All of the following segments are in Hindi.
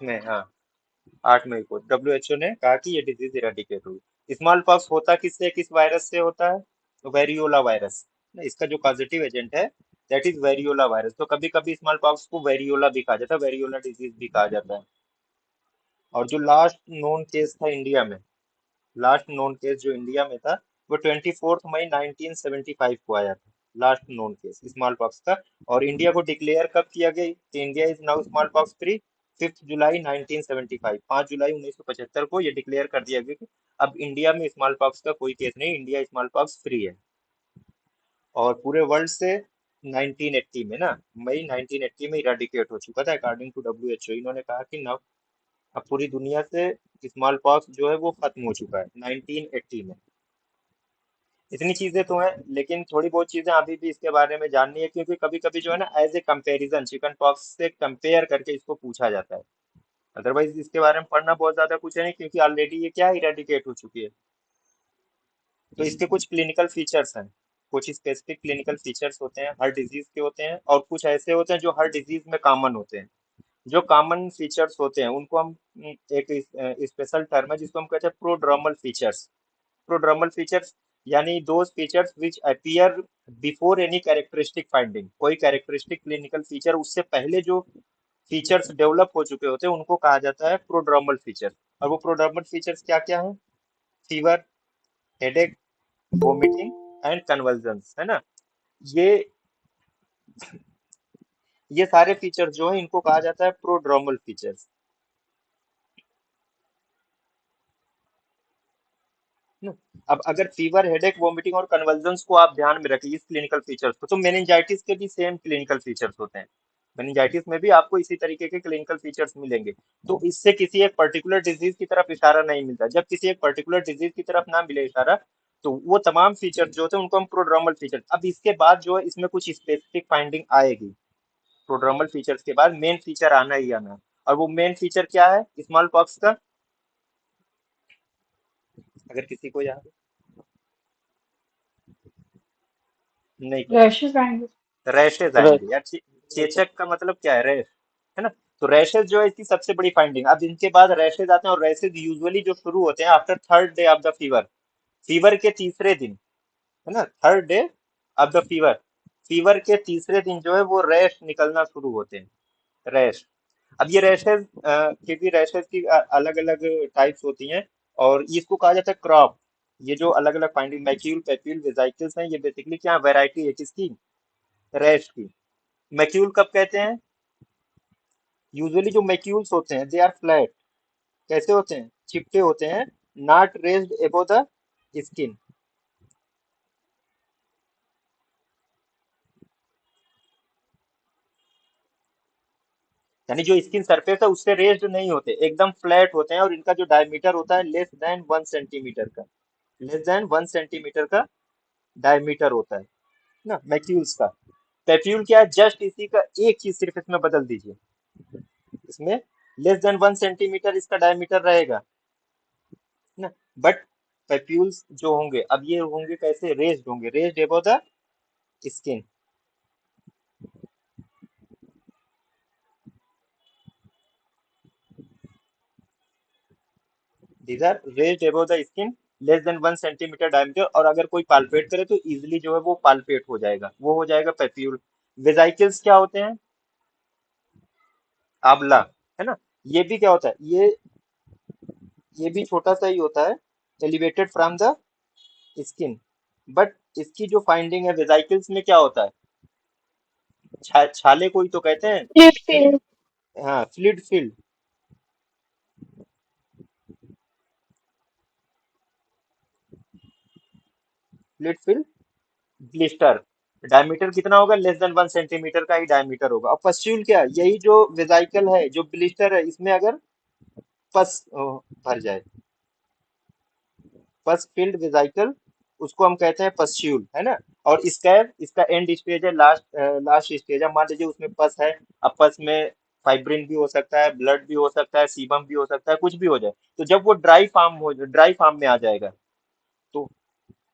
में, हाँ, 8 मई को WHO ने कहा कि ये डिजीज इरेडिकेट हुई। स्मॉल पॉक्स होता किससे, किस वायरस से होता है? तो वेरियोला वायरस। इसका जो पॉजिटिव एजेंट है दैट इज वेरियोला वायरस। तो कभी कभी स्मॉल पॉक्स को वेरियोला भी कहा जाता है, वेरियोला डिजीज भी कहा जाता है। और जो लास्ट नोन केस था इंडिया में, लास्ट नोन केस जो इंडिया में था, वो 24 मई 1975 को आया था, last known case small pox का। और इंडिया को डिक्लेयर कब किया गया कि India is now small pox free? 5 जुलाई 1975, 5 जुलाई 1975 को ये डिक्लेयर कर दिया गया कि अब इंडिया में स्मॉल पॉक्स का कोई केस नहीं, इंडिया स्मॉल पॉक्स फ्री है। और पूरे वर्ल्ड से 1980 में ना, मई 1980 में इराडिकेट हो चुका था अकॉर्डिंग टू WHO। इन्होंने कहा कि now अब पूरी दुनिया से स्मॉल पॉक्स जो है वो खत्म हो चुका है 1980 में। इतनी चीजें तो हैं, लेकिन थोड़ी बहुत चीजें अभी भी इसके बारे में जाननी है, क्योंकि कभी कभी जो है ना as a comparison chickenpox से कंपेयर करके इसको पूछा जाता है। अदरवाइज इसके बारे में पढ़ना बहुत ज्यादा कुछ है नहीं, क्योंकि ऑलरेडी ये क्या इरेडिकेट हो चुकी है। तो इसके कुछ क्लिनिकल फीचर्स हैं, कुछ स्पेसिफिक क्लिनिकल फीचर्स होते हैं, हर डिजीज के होते हैं, और कुछ ऐसे होते हैं जो हर डिजीज में कॉमन होते हैं। जो कॉमन फीचर्स होते हैं उनको हम एक स्पेशल टर्म है जिसको हम कहते हैं प्रोड्रोमल फीचर्स। प्रोड्रोमल फीचर्स यानी those features which appear before any characteristic finding. कोई कैरेक्टरिस्टिक क्लिनिकल फीचर उससे पहले जो फीचर्स डेवलप हो चुके होते हैं उनको कहा जाता है प्रोड्रोमल फीचर। और वो प्रोड्रोमल फीचर्स क्या क्या है? Fever, headache, vomiting and convulsions, है ना। ये ये सारे फीचर्स जो है इनको कहा जाता है प्रोड्रोमल फीचर्स। ना। अब अगर फीवर, हेडेक, वोमिटिंग और कन्वल्जन्स को आप ध्यान में रखिए, इस क्लिनिकल फीचर्स को, तो मेनिंजाइटिस के भी सेम क्लिनिकल फीचर्स होते हैं। मेनिंजाइटिस में भी आपको इसी तरीके के क्लिनिकल फीचर्स मिलेंगे। तो इससे किसी एक पर्टिकुलर डिजीज की तरफ इशारा नहीं मिलता। जब किसी एक पर्टिकुलर डिजीज की तरफ ना मिले इशारा, तो वो तमाम फीचर्स जो होते हैं उनको हम प्रोड्रोमल फीचर। अब इसके बाद जो है इसमें कुछ स्पेसिफिक फाइंडिंग आएगी। प्रोड्रोमल फीचर्स के बाद मेन फीचर आना ही आना है। और वो मेन फीचर क्या है स्मॉल पॉक्स का? अगर किसी को याद नहीं पता। रैशेस आएंगे। रैशेज आएंगे यार। चेचक का मतलब क्या है? रैश, है ना। तो रैशेज जो है इसकी सबसे बड़ी फाइंडिंग। अब इनके बाद रैशेज आते हैं, और रैशेज यूजुअली जो शुरू होते हैं after third day of the fever. Fever के तीसरे दिन, है ना, third day of the fever. Fever के तीसरे दिन जो है वो रैश निकलना शुरू होते हैं, रैश। अब ये रैशेज क्योंकि रैशेज की अलग अलग टाइप्स होती हैं, और इसको कहा जाता है क्रॉप। ये जो अलग अलग फाइंडिंग मैक्यूल, पेप्यूल, वेजाइकल्स हैं, ये बेसिकली क्या वैरायटी है किसकी? रैश की। मैक्यूल कब कहते हैं? यूजुअली जो मैक्यूल्स होते हैं दे आर फ्लैट। कैसे होते हैं? चिपटे होते हैं, not raised above the skin. यानी जो स्किन सरफेस है उससे रेज्ड नहीं होते, एकदम फ्लैट होते हैं, और इनका जो डायमीटर होता है लेस देन 1 सेंटीमीटर का, लेस देन 1 सेंटीमीटर का डायमीटर होता है ना मैक्यूल्स का। पेप्यूल क्या है? जस्ट इसी का एक चीज सिर्फ इसमें बदल दीजिए, इसमें लेस देन 1 सेंटीमीटर इसका डायमीटर रहेगा ना। बट पेप्यूल्स जो होंगे, अब ये होंगे कैसे? रेज्ड होंगे, raised above the skin. These are raised above the skin, less than 1 centimetre diameter. और अगर कोई पाल्पेट करे तो इजिली जो है वो पाल्पेट हो जाएगा, वो हो जाएगा पेप्यूल। वेजाइकल्स क्या होते हैं? आंवला, है ना। ये भी क्या होता है? ये भी छोटा सा ही होता है, elevated from the skin. But इसकी जो फाइंडिंग है वेजाइकल्स में क्या होता है? छाले को ही तो कहते हैं। स्प्लिट है ना? फिल्म। हाँ, fluid filled. Fluid filled blister. Diameter कितना होगा? लेस देन 1 सेंटीमीटर का ही डायमीटर होगा। और पस्ट्यूल क्या है? यही जो वेजाइकल है, जो ब्लिस्टर है, इसमें अगर पस भर जाए, पस फील्ड वेजाइकल, उसको हम कहते हैं पस्ट्यूल, है ना। और स्कैब इसका एंड स्टेज है, लास्ट लास्ट स्टेज है। मान लीजिए उसमें पस है, अब पस में फाइब्रिन भी हो सकता है, ब्लड भी हो सकता है, सीबम भी हो सकता है, कुछ भी हो जाए। तो जब वो ड्राई फॉर्म में आ जाएगा, तो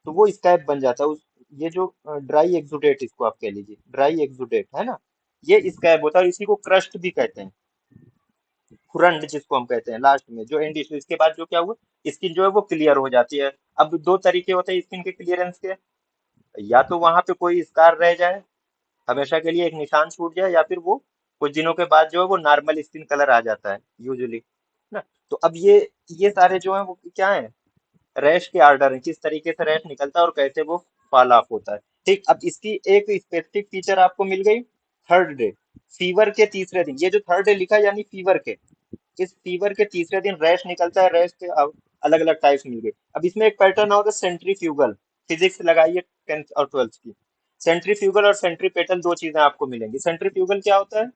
वो स्कैब बन जाता है। ये जो ड्राई एक्सुडेट, इसको आप कह लीजिए ड्राई एक्सुडेट, है ना। ये स्कैब होता है, और इसी को क्रस्ट भी कहते हैं। खुरंड जिसको हम कहते हैं, लास्ट में जो एंड टिश्यू, इसके बाद जो क्या हुआ, स्किन जो है वो क्लियर हो जाती है। अब दो तरीके होते हैं स्किन के क्लियरेंस के, या तो वहां पे कोई स्कार रह जाए, हमेशा के लिए एक निशान छूट जाए, या फिर वो कुछ दिनों के बाद जो है वो नॉर्मल स्किन कलर आ जाता है यूजुअली ना। तो अब ये सारे जो है वो क्या है, रैश के आर्डर है, किस तरीके से रैश निकलता है और कैसे वो फॉल ऑफ होता है। ठीक, अब इसकी एक स्पेसिफिक फीचर आपको मिल गई, थर्ड डे, फीवर के तीसरे दिन। ये जो थर्ड डे लिखा है यानी फीवर के, इस फीवर के तीसरे दिन रैश निकलता है। रैश के अब अलग अलग टाइप्स मिल गए। अब इसमें एक पैटर्न होगा सेंट्रीफ्यूगल, फिजिक्स लगाइए 10th और 12th की। सेंट्रीफ्यूगल और सेंट्रीपेटल दो चीजें आपको मिलेंगी। सेंट्रीफ्यूगल क्या होता है?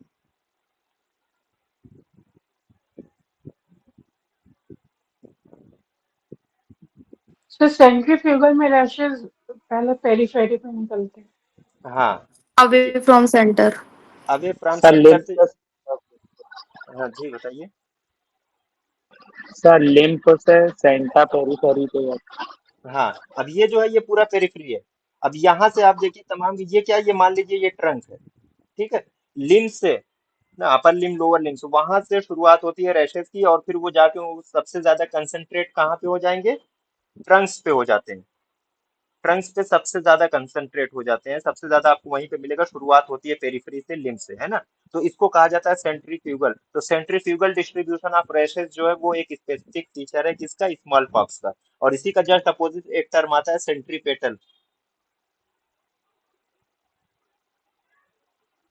तो सेंट्रीफ्यूगल में रैशेज पहले पेरीफेरी पे निकलते हैं। हाँ, देखिए, away from center. Away from sir centre lymph से। हाँ जी, बताइए। सर लिम्फ से सेंटा पेरिफेरी पे है। हाँ, अब ये जो है ये पूरा पेरिफेरी है। अब यहाँ से आप देखिए तमाम, ये क्या है, ये मान लीजिए ये ट्रंक है, ठीक है। लिम्ब से ना, अपर लिम्ब लोअर लिम्ब, वहां से शुरुआत होती है रैशेस की, और फिर वो जाके वो सबसे ज्यादा कंसंट्रेट कहाँ पे हो जाएंगे, ट्रंक्स पे हो जाते हैं। ट्रंक्स पे सबसे ज्यादा कंसंट्रेट हो जाते हैं, सबसे ज्यादा आपको वहीं पे मिलेगा। शुरुआत होती है पेरिफेरी से, लिम्ब से, है ना। तो इसको कहा जाता है सेंट्रीफ्यूगल। तो सेंट्रीफ्यूगल डिस्ट्रीब्यूशन ऑफ रैशेस जो है वो एक स्पेसिफिक फीचर है किसका, स्मॉल पॉक्स का। और इसी का जस्ट अपोजिट एक टर्म आता है सेंट्रीपेटल।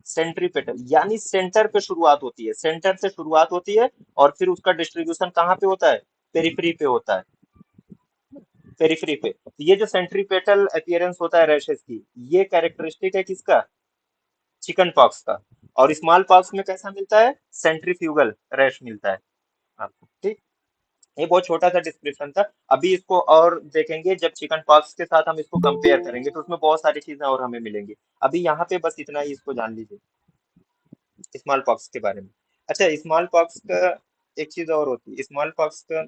सेंट्रीपेटल यानी सेंटर पे शुरुआत होती है, सेंटर से शुरुआत होती है, और फिर उसका डिस्ट्रीब्यूशन कहाँ पे होता है, पेरिफेरी पे होता है। पेरिफेरी पे तो ये जो सेंट्रीपेटल अपीयरेंस होता है रैशेस की, ये कैरेक्टरिस्टिक है किसका, चिकन पॉक्स का। और स्मॉल पॉक्स में कैसा मिलता है, सेंट्रीफ्यूगल रैश मिलता है आपको। ठीक, ये बहुत छोटा सा डिस्क्रिप्शन था। अभी इसको और देखेंगे जब चिकन पॉक्स के साथ हम इसको कंपेयर करेंगे, तो उसमें बहुत सारी चीजें और हमें मिलेंगी। अभी यहाँ पे बस इतना ही इसको जान लीजिए स्मॉल पॉक्स के बारे में। अच्छा, स्मॉल पॉक्स का एक चीज और होती है, स्मॉल पॉक्स का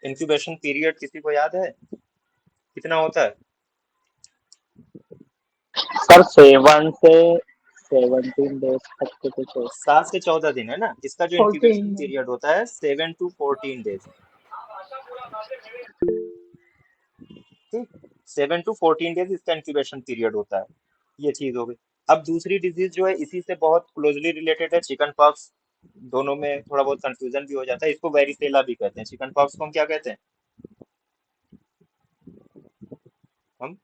इंक्यूबेशन पीरियड किसी को याद है कितना होता है? सर 7 से 17 डेज तक के कुछ है। 7 से 14 दिन है ना इसका जो इंक्यूबेशन 14 में। पीरियड होता है, 7 to 14 डेज। ठीक, 7 to 14 डेज इसका इंक्यूबेशन पीरियड होता है। ये चीज हो गई। अब दूसरी डिजीज जो है इसी से बहुत क्लोजली रिलेटेड है, चिकन पॉक्स। दोनों में थोड़ा बहुत कंफ्यूजन भी हो जाता है, इसको वेरिसेला भी कहते हैं। चिकन पॉक्स को हम क्या कहते हैं, हम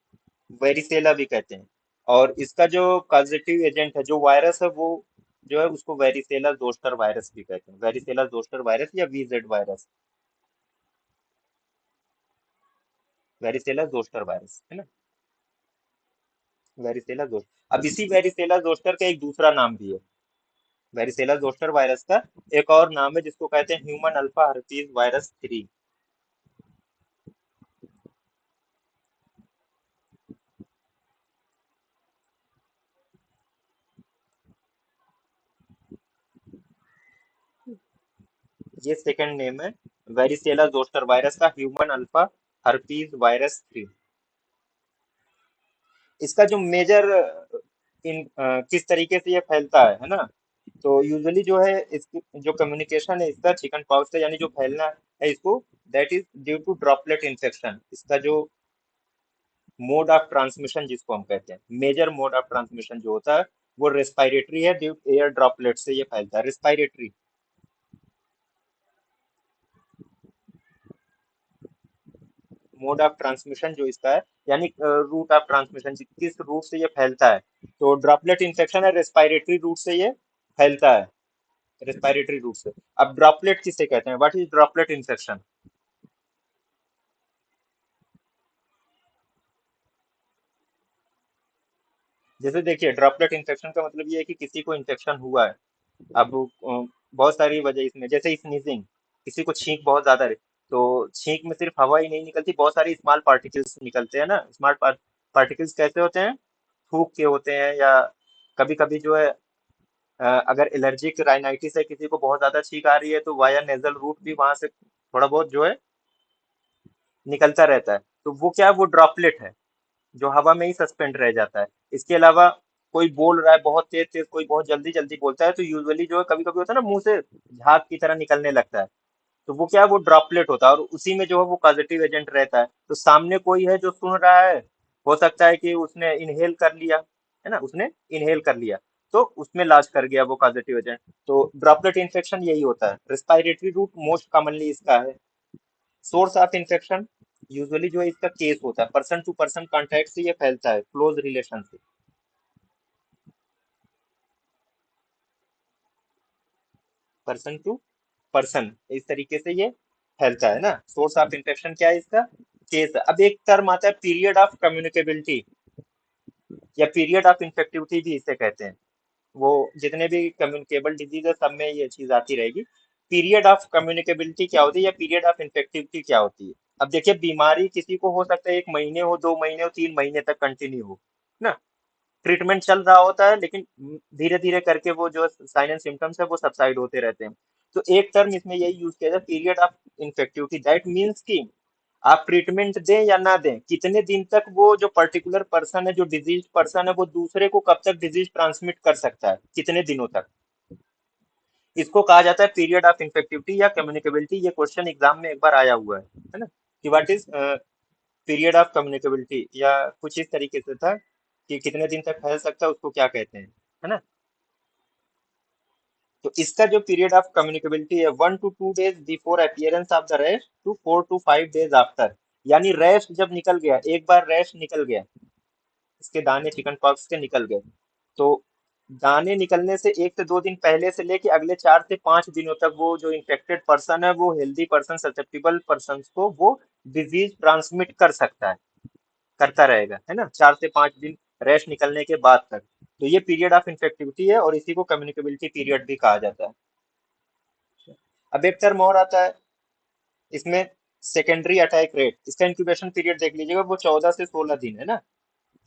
वेरिसेला भी कहते हैं। और इसका जो कॉजेटिव एजेंट है, जो वायरस है, वो जो है उसको वेरिसेला जोस्टर वायरस भी कहते हैं। वेरिसेला जोस्टर वायरस या VZ virus, varicella zoster virus, है ना, वेरिसेला जोस्टर। अब इसी वेरिसेला जोस्टर का एक दूसरा नाम भी है, वेरिसेला जोस्टर वायरस का एक और नाम है जिसको कहते हैं ह्यूमन अल्फा हर्पीज वायरस 3। ये सेकंड नेम है वेरिसेला जोस्टर वायरस का, ह्यूमन अल्फा हर्पीज वायरस 3। इसका जो मेजर किस तरीके से ये फैलता है ना, तो यूजुअली जो है इसकी जो कम्युनिकेशन है इसका चिकन पॉक्स का, यानी जो फैलना है इसको, that is due to droplet infection. इसका जो मोड ऑफ ट्रांसमिशन जिसको हम कहते हैं, मेजर मोड ऑफ ट्रांसमिशन जो होता है वो रेस्पिरेटरी है, ड्यू एयर ड्रॉपलेट से ये फैलता है, रेस्पिरेटरी मोड ऑफ ट्रांसमिशन जो इसका है। यानी रूट ऑफ ट्रांसमिशन किस रूट से ये फैलता है, तो ड्रॉपलेट इन्फेक्शन है, रेस्पिरेटरी रूट से ये फैलता है, रेस्पिरेटरी रूट से। अब ड्रॉपलेट किसे कहते हैं, व्हाट इज ड्रॉपलेट इन्फेक्शन? जैसे देखिए, ड्रॉपलेट इन्फेक्शन का मतलब ये है कि किसी को इन्फेक्शन हुआ है। अब बहुत सारी वजह इसमें, जैसे स्नीजिंग, किसी को छींक बहुत ज्यादा है, तो छींक में सिर्फ हवा ही नहीं निकलती, बहुत सारी स्मॉल पार्टिकल्स निकलते हैं ना। स्मॉल पार्टिकल्स कैसे होते हैं, थूक के होते हैं, या कभी कभी जो है अगर एलर्जिक राइनाइटिस है, किसी को बहुत ज्यादा छींक आ रही है, तो वाया नेजल रूट भी वहां से थोड़ा बहुत जो है निकलता रहता है। तो वो क्या है, वो ड्रॉपलेट है जो हवा में ही सस्पेंड रह जाता है। इसके अलावा कोई बोल रहा है बहुत तेज तेज, कोई बहुत जल्दी जल्दी बोलता है, तो यूजुअली जो है कभी कभी होता है ना, मुंह से झाग की तरह निकलने लगता है। तो वो क्या है, वो ड्रॉपलेट होता है, और उसी में जो है वो पॉजिटिव एजेंट रहता है। तो सामने कोई है जो सुन रहा है, हो सकता है कि उसने इनहेल कर लिया, है ना, उसने इनहेल कर लिया, तो उसमें लॉन्च कर गया वो पॉजिटिव एजेंट। तो ड्रॉपलेट इन्फेक्शन यही होता है। रेस्पिरेटरी रूट मोस्ट कॉमनली इसका है। सोर्स ऑफ इन्फेक्शन यूजुअली जो है इसका केस होता है, पर्सन टू पर्सन कांटेक्ट से ये फैलता है, क्लोज रिलेशन से, पर्सन टू पर्सन, इस तरीके से ये फैलता है ना। सोर्स ऑफ इन्फेक्शन क्या है इसका, केस। अब एक टर्म आता है पीरियड ऑफ कम्युनिकेबिलिटी, या पीरियड ऑफ इन्फेक्टिविटी भी इसे कहते हैं। वो जितने भी कम्युनिकेबल डिजीज है सब में ये चीज आती रहेगी। पीरियड ऑफ कम्युनिकेबिलिटी क्या होती है, या पीरियड ऑफ इन्फेक्टिविटी क्या होती है। अब देखिए, बीमारी किसी को हो सकता है 1 महीने हो, 2 महीने हो, 3 महीने तक कंटिन्यू हो ना, ट्रीटमेंट चल रहा होता है, लेकिन धीरे धीरे करके वो जो साइन एंड सिम्टम्स है वो सबसाइड होते रहते हैं। तो एक टर्म इसमें यही यूज किया जाए, period of infectivity. That means कि आप ट्रीटमेंट दें या ना दें, कितने दिन तक वो जो पर्टिकुलर पर्सन है, जो डिजीज पर्सन है, वो दूसरे को कब तक डिजीज ट्रांसमिट कर सकता है, कितने दिनों तक, इसको कहा जाता है पीरियड ऑफ इन्फेक्टिविटी या कम्युनिकेबिलिटी। ये क्वेश्चन एग्जाम में एक बार आया हुआ है ना, कि what is period of communicability, या कुछ इस तरीके से था कि कितने दिन तक फैल सकता है, उसको क्या कहते हैं, है ना। तो इसका जो पीरियड ऑफ कम्युनिकेबिलिटी है, 1 to 2 days before appearance of the rash to 4 to 5 days आफ्टर। यानी रेस्ट जब निकल गया, एक बार रेस्ट निकल गया, इसके दाने चिकन पॉक्स के निकल गए, तो दाने निकलने से 1 से 2 दिन पहले से लेके अगले 4 से 5 दिनों तक वो जो इन्फेक्टेड पर्सन है, वो हेल्दी पर्सन, ससेप्टिबल पर्सन को वो डिजीज ट्रांसमिट कर सकता है, करता रहेगा, है ना, 4 से 5 दिन रेस्ट निकलने के बाद तक। तो ये पीरियड ऑफ इन्फेक्टिविटी है, और इसी को कम्युनिकेबिलिटी पीरियड भी कहा जाता है। अब एक टर्म और आता है इसमें, सेकेंडरी अटैक रेट। इसका इंक्यूबेशन पीरियड देख लीजिएगा, वो 14 से 16 दिन है ना,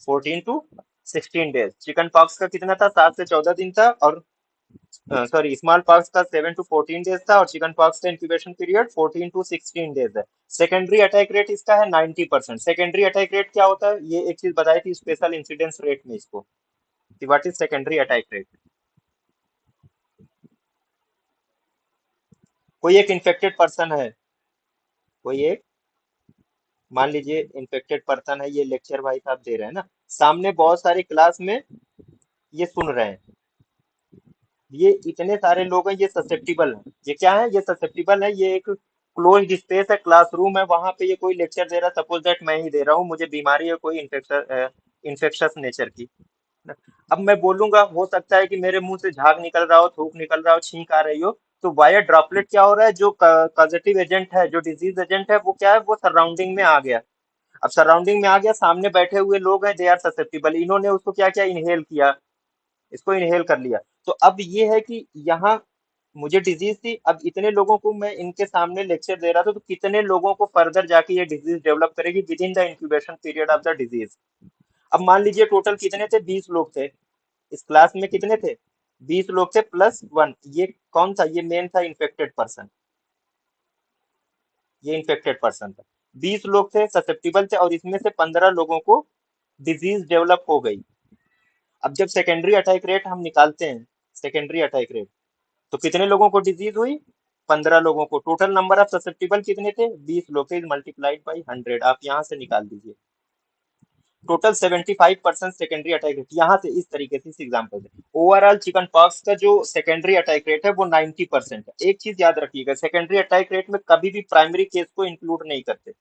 14 to 16 डेज। चिकन पॉक्स का कितना था, 7 से 14 दिन था, और सॉरी, स्मॉल पॉक्स का 7 to 14 डेज था, और चिकन पॉक्स का इंक्यूबेशन पीरियड 14 to 16 डेज है। सेकेंडरी अटैक रेट इसका है 90%। सेकेंडरी अटैक रेट क्या होता है, ये एक चीज बताई थी स्पेशल इंसिडेंस रेट में इसको, कि what is secondary attack rate. कोई एक इन्फेक्टेड पर्सन है, कोई एक, मान लीजिए इन्फेक्टेड पर्सन है, ये लेक्चर भाई साहब दे रहे हैं ना, सामने बहुत सारी क्लास में ये सुन रहे हैं, ये इतने सारे लोग हैं, ये ससेप्टिबल है। ये क्या है, ये ससेप्टिबल है, ये एक क्लोज्ड स्पेस है, क्लासरूम है, वहां पे ये कोई लेक्चर दे रहा है, सपोज दैट मैं ही दे रहा हूँ, मुझे बीमारी है कोई इन्फेक्शस नेचर की ना। अब मैं बोलूंगा, हो सकता है कि मेरे मुंह से झाग निकल रहा हो, थूक निकल रहा हो, छींक आ रही हो, तो वाया ड्रॉपलेट क्या हो रहा है, जो पॉजिटिव एजेंट है, जो डिजीज एजेंट है, वो क्या है, वो सराउंडिंग में आ गया। अब सराउंडिंग में आ गया, सामने बैठे हुए लोग हैं, दे आर ससेप्टिबल, इन्होंने उसको क्या किया, इनहेल किया, इसको इनहेल कर लिया। तो अब ये है कि यहाँ मुझे डिजीज थी, अब इतने लोगों को मैं इनके सामने लेक्चर दे रहा था, तो कितने लोगों को फर्दर जाके ये डिजीज डेवलप करेगी with in the incubation period of the disease. अब मान लीजिए टोटल कितने थे, 20 लोग थे इस क्लास में, कितने थे, 20 लोग थे प्लस वन, ये कौन था, ये मेन था इन्फेक्टेड पर्सन, ये इन्फेक्टेड पर्सन था। 20 लोग थे ससेप्टिबल थे, और इसमें से 15 लोगों को डिजीज डेवलप हो गई। अब जब सेकेंडरी अटैक रेट हम निकालते हैं, सेकेंडरी अटैक रेट, तो कितने लोगों को डिजीज हुई, 15 लोगों को। टोटल नंबर ऑफ ससेप्टिबल कितने थे, 20 लोग थे, मल्टीप्लाइड बाई 100, आप यहाँ से निकाल दीजिए। टोटल 75% सेकेंडरी अटैक रेट, यहाँ से इस तरीके से, इस एग्जाम्पल से। ओवरऑल चिकन पॉक्स का जो सेकेंडरी अटैक रेट है वो 90% है। एक चीज याद रखिएगा, सेकेंडरी अटैक रेट में कभी भी प्राइमरी केस को इंक्लूड नहीं करते।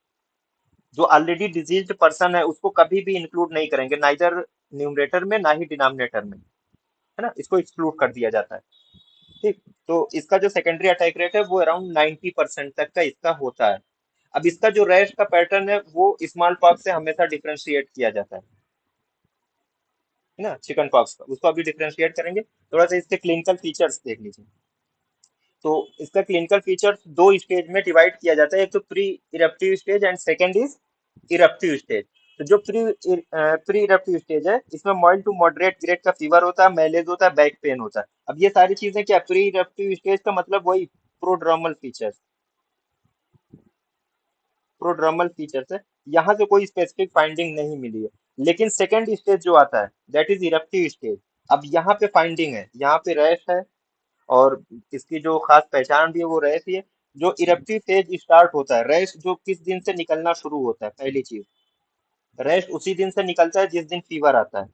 जो ऑलरेडी डिजीज्ड पर्सन है उसको कभी भी इंक्लूड नहीं करेंगे, नाइदर न्यूमरेटर में ना ही डिनोमिनेटर में, है ना, इसको एक्सक्लूड कर दिया जाता है। ठीक, तो इसका जो सेकेंडरी अटैक रेट है वो अराउंड 90% तक का इसका होता है। अब इसका जो रेस्ट का पैटर्न है वो स्मॉल पॉक्स से हमेशा डिफ्रेंशिएट किया जाता है ना, चिकन पॉक्स का, उसको अभी डिफ्रेंशिएट करेंगे। थोड़ा सा इसके क्लिनिकल फीचर्स देख लीजिए। तो इसका क्लिनिकल फीचर्स दो स्टेज में डिवाइड किया जाता है, एक तो pre eruptive stage and second is eruptive stage. तो जो प्री इरप्टिव स्टेज है, इसमें माइल्ड टू मॉडरेट ग्रेड का फीवर होता है, मैलेज होता है, बैक पेन होता है। अब ये सारी चीजें क्या, प्री इरप्टिव स्टेज का मतलब वही प्रोड्रोमल फीचर्स, प्रोड्रोमल फीचर्स है, यहाँ से कोई स्पेसिफिक फाइंडिंग नहीं मिली है। लेकिन सेकेंड स्टेज जो आता है दैट इज इरप्टिव स्टेज। अब यहाँ पे फाइंडिंग है, यहाँ पे रैश है, और इसकी जो खास पहचान भी है वो रैश ही है। जो इरप्टिव फेज स्टार्ट होता है, रैश जो किस दिन से निकलना शुरू होता है, पहली चीज, रैश उसी दिन से निकलता है जिस दिन फीवर आता है।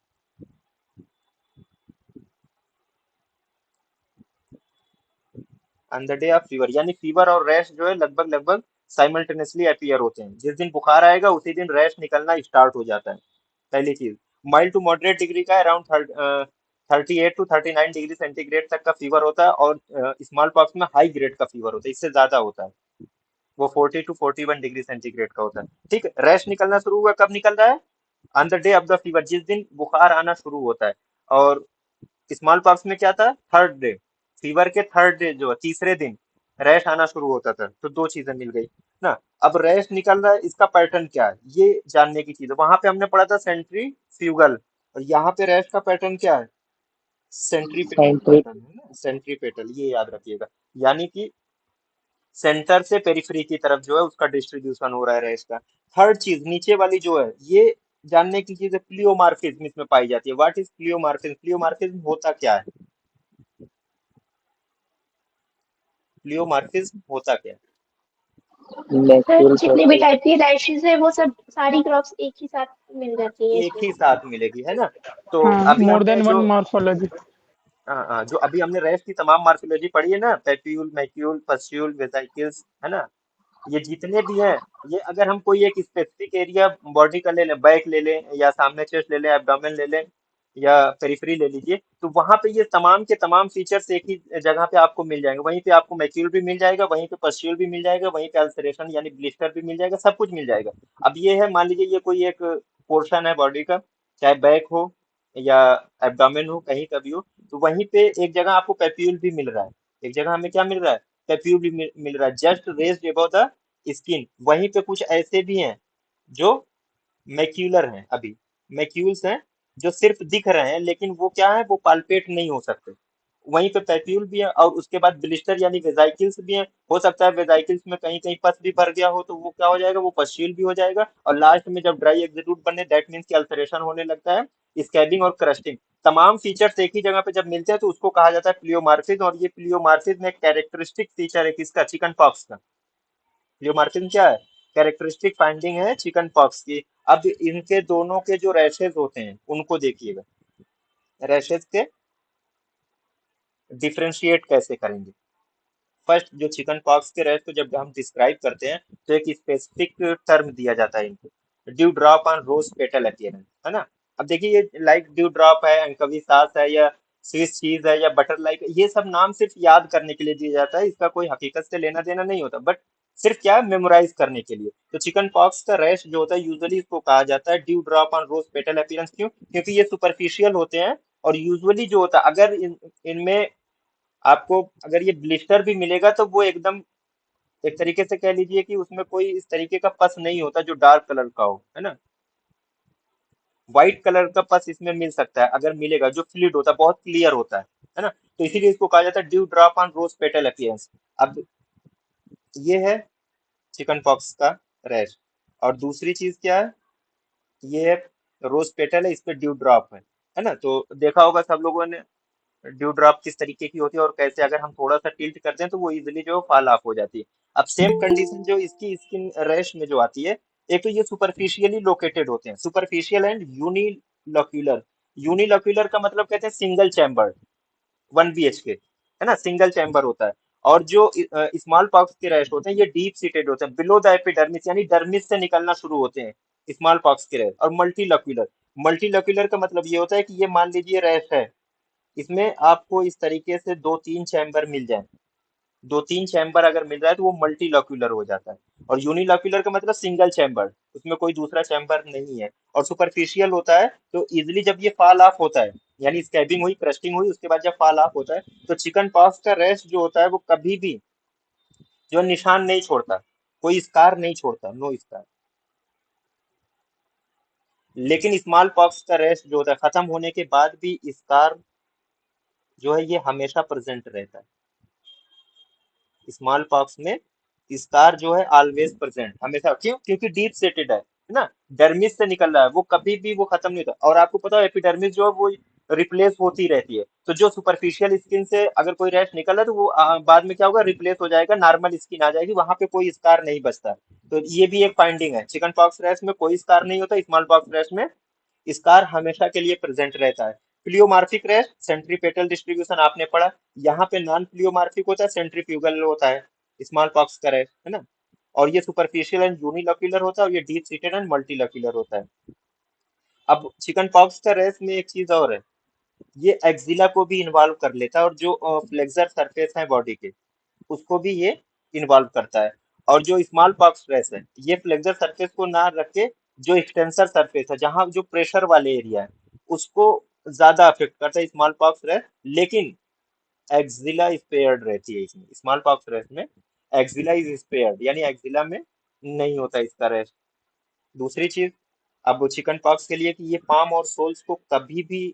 On the day of fever, यानी फीवर और रैश जो है लगभग लगभग साइमल्टेनियसली अपीयर होते हैं। जिस दिन बुखार आएगा उसी दिन रैश निकलना स्टार्ट हो जाता है, पहली चीज। माइल्ड टू मॉडरेट डिग्री का अराउंड 38 to 39 डिग्री सेंटीग्रेड तक का फीवर होता है, और स्मॉल पॉक्स में हाई ग्रेड का फीवर होता है, इससे ज्यादा होता है, वो 40 to 41 डिग्री सेंटीग्रेड का होता है। ठीक है, रैश निकलना शुरू हुआ, कब निकल रहा है? On the day of the fever, जिस दिन बुखार आना शुरू होता है। और स्मॉल पॉक्स में क्या था, थर्ड डे, फीवर के थर्ड डे जो है, तीसरे दिन रैश आना शुरू होता था। तो दो चीजें मिल गई ना। अब रैश निकल रहा है, इसका पैटर्न क्या है ये जानने की चीज है। वहां पे हमने पढ़ा था सेंट्रीफ्यूगल, और यहाँ पे रैश का पैटर्न क्या है, सेंट्रीपेटल सेंट्री पैटर्न है ना, सेंट्रीपेटल, ये याद रखिएगा। यानी कि सेंटर से पेरिफेरी की तरफ जो है उसका डिस्ट्रीब्यूशन हो रहा है रैश का। थर्ड चीज नीचे वाली जो है, ये जानने की चीज है, प्लियोमार्फिज्म इसमें पाई जाती है। What is प्लियोमार्फिज्म? प्लियोमार्फिज्म होता क्या है? प्लियोमार्फिज्म होता क्या है? सर नेचुरल जितनी भी प्रोसेस। टाइप की रैशेज है वो सब सारी क्रॉप्स एक ही साथ मिल जाती है एक इसमें। ही साथ मिलेगी, है ना। तो हाँ, अभी मोर हमने देन वन जो, मॉर्फोलॉजी। हाँ हाँ, जो अभी हमने रैश की तमाम मार्फोलॉजी पढ़ी है ना, पेप्यूल, मैक्यूल, पस्यूल, वेसाइकिल्स, है ना, ये जितने भी हैं, ये अगर हम कोई एक स्पेसिफिक एरिया बॉडी का ले लें, बैक ले लें, या सामने चेस्ट ले लें, एब्डोमेन ले लें, या पेरिफेरी ले लीजिए, तो वहां पे ये तमाम के तमाम फीचर्स एक ही जगह पे आपको मिल जाएंगे। वहीं पे आपको मैक्यूल भी मिल जाएगा, वहीं पे पस्ट्यूल भी मिल जाएगा, वहीं पे अल्सरेशन यानी ब्लिस्टर भी मिल जाएगा, सब कुछ मिल जाएगा। अब ये है, मान लीजिए ये कोई एक पोर्शन है बॉडी का, चाहे बैक हो या एब्डोमेन हो, कहीं का भी हो, तो वहीं पे एक जगह आपको पेप्यूल भी मिल रहा है। एक जगह हमें क्या मिल रहा है, पेप्यूल भी मिल रहा है, just raised above the skin. वहीं पे कुछ ऐसे भी हैं जो मैक्यूलर हैं, अभी मैक्यूल्स हैं जो सिर्फ दिख रहे हैं, लेकिन वो क्या है, वो पाल्पेट नहीं हो सकते। वहीं पे पैप्यूल भी है, और उसके बाद ब्लिस्टर यानी वेजाइकिल्स भी है। हो सकता है वेजाइकिल्स में कहीं कहीं पस भी भर गया हो, तो वो क्या हो जाएगा, वो पस्ट्यूल भी हो जाएगा। और लास्ट में जब ड्राई एक्जिड्यूट बने, दैट मीन्स की अल्सरेशन होने लगता है, स्कैबिंग और क्रस्टिंग। तमाम फीचर्स एक ही जगह पे जब मिलते हैं तो उसको कहा जाता है प्लियोमार्फिज्म। और ये प्लियोमार्फिज्म एक कैरेक्टरिस्टिक फीचर है किसका, चिकन पॉक्स का। ल्यूमार्किन क्या है, कैरेक्टरिस्टिक फाइंडिंग है चिकन पॉक्स की। अब इनके दोनों के जो रैशेज होते हैं उनको देखिएगा, रैशेज के डिफ्रेंशिएट कैसे करेंगे। फर्स्ट, जो चिकन पॉक्स के रैश को जब हम डिस्क्राइब करते हैं तो एक स्पेसिफिक टर्म दिया जाता है इनको, dew drop on rose petal appearance, है ना। अब देखिए, ये लाइक ड्यू ड्रॉप है, अंकवी सास है, या स्विस चीज है, या बटर लाइक, ये सब नाम सिर्फ याद करने के लिए दिया जाता है, इसका कोई हकीकत से लेना देना नहीं होता, बट सिर्फ क्या है, मेमोराइज करने के लिए। तो चिकन पॉक्स का रैश जो होता है यूजुअली इसको कहा जाता है dew drop on rose petal appearance. क्यों? क्योंकि ये सुपरफिशियल होते हैं, और यूजुअली जो होता है, अगर इनमें आपको अगर ये ब्लिस्टर भी मिलेगा तो वो एकदम एक तरीके से कह लीजिए कि उसमें कोई इस तरीके का पस नहीं होता जो डार्क कलर का हो, है ना। व्हाइट कलर का पस इसमें मिल सकता है, अगर मिलेगा, जो फ्लूइड होता है, बहुत क्लियर होता है ना। तो इसीलिए इसको कहा जाता है dew drop on rose petal appearance. अब ये है चिकन पॉक्स का रैश। और दूसरी चीज क्या है, ये रोज पेटल है, इस पे ड्यू ड्रॉप है ना। तो देखा होगा सब लोगों ने ड्यू ड्रॉप किस तरीके की होती है, और कैसे अगर हम थोड़ा सा टिल्ट करते हैं तो वो इजिली जो फॉल ऑफ हो जाती है। अब सेम कंडीशन जो इसकी स्किन रैश में जो आती है, एक तो ये सुपरफिशियली लोकेटेड होते हैं, सुपरफिशियल एंड यूनिलॉक्यूलर। यूनिलॉक्यूलर का मतलब कहते हैं सिंगल चैम्बर, 1 BHK, है ना, सिंगल चैम्बर होता है। और जो स्मॉल पॉक्स के रैश होते हैं ये डीप सीटेड होते हैं, बिलो द एपिडर्मिस यानी डर्मिस से निकलना शुरू होते हैं स्मॉल पॉक्स के रैश। और मल्टीलॉक्यूलर, मल्टीलॉक्यूलर का मतलब ये होता है कि ये मान लीजिए रैश है, इसमें आपको इस तरीके से दो तीन चैम्बर मिल जाए, दो तीन चैम्बर अगर मिल रहा है तो वो मल्टीलॉक्यूलर हो जाता है। और यूनिलॉक्यूलर का मतलब सिंगल चैम्बर, उसमें कोई दूसरा चैम्बर नहीं है, और सुपरफिशियल होता है। तो इजिली जब ये फॉल ऑफ होता है, यानी स्कैबिंग हुई, क्रस्टिंग हुई, उसके बाद जब फॉल ऑफ होता है, तो चिकन पॉक्स का रैश जो होता है वो कभी भी जो निशान नहीं छोड़ता, कोई स्कार नहीं छोड़ता, नो स्कार। लेकिन स्मॉल पॉक्स का रैश जो होता है खत्म होने के बाद भी स्कार जो है ये हमेशा प्रेजेंट रहता है। स्मॉल पॉक्स में स्कार जो है ऑलवेज प्रेजेंट, हमेशा। क्यों? क्योंकि डीप सेटेड है ना। डर्मिस से निकल रहा है वो कभी भी वो खत्म नहीं होता। और आपको पता है एपिडर्मिस जो है वो रिप्लेस होती रहती है। तो जो सुपरफिशियल स्किन से अगर कोई रैश निकल रहा है तो वो बाद में क्या होगा, रिप्लेस हो जाएगा, नॉर्मल स्किन आ जाएगी, वहां पे कोई स्कार नहीं बचता। तो ये भी एक फाइंडिंग है, चिकन पॉक्स रैश में कोई स्कार नहीं होता, स्मॉल पॉक्स रैश में स्कार हमेशा के लिए प्रेजेंट रहता है। प्लियोमार्फिक रैश सेंट्रीपेटल डिस्ट्रीब्यूशन आपने पढ़ा, यहाँ पे नॉन प्लियोमार्फिक होता है, सेंट्रीफ्यूगल होता है स्मॉल पॉक्स का रैश, है ना। और ये सुपरफिशियल एंड यूनिलॉक्यूलर होता है, और ये डीप सीटेड एंड मल्टीलॉक्यूलर होता है। अब चिकन पॉक्स का रेस में एक चीज और है, ये एक्जिला को भी इन्वॉल्व कर लेता है, और जो फ्लेक्सर सरफेस है बॉडी के उसको भी ये इन्वॉल्व करता है। और जो स्मॉल पॉक्स रेस है ये फ्लेक्सर सरफेस को ना रख के जो एक्सटेंसर सरफेस है जहां जो प्रेशर वाले एरिया है उसको ज्यादा अफेक्ट करता है स्मॉल पॉक्स रेस। लेकिन एक्जिला स्पेयर्ड रहती है इसमें, स्मॉल पॉक्स रेस में एक्जिला इज स्पेयर्ड, यानी एक्जिला में नहीं होता इसका रेस। दूसरी चीज, अब वो चिकन पॉक्स के लिए कि ये पाम और सोल्स को कभी भी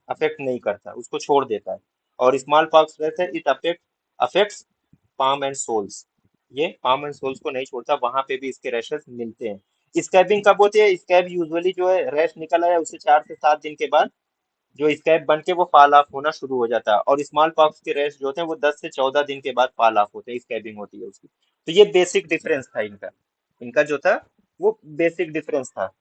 अफेक्ट नहीं करता, उसको छोड़ देता है। और स्मॉल पॉक्स रहता है it affects palm and soles, ये पाम एंड सोल्स को नहीं छोड़ता, वहां पे भी इसके रैशेस मिलते हैं। स्कैबिंग कब होती है, स्कैब यूजुअली जो है रैश निकल आया उससे 4 से 7 दिन के बाद जो स्कैब बन के वो फॉल ऑफ होना शुरू हो जाता है। और स्मॉल पॉक्स के रैश जो होते हैं वो 10 से 14 दिन के बाद फॉल ऑफ होते हैं, स्कैबिंग होती है उसकी। तो ये बेसिक डिफरेंस था इनका, इनका जो था वो बेसिक डिफरेंस था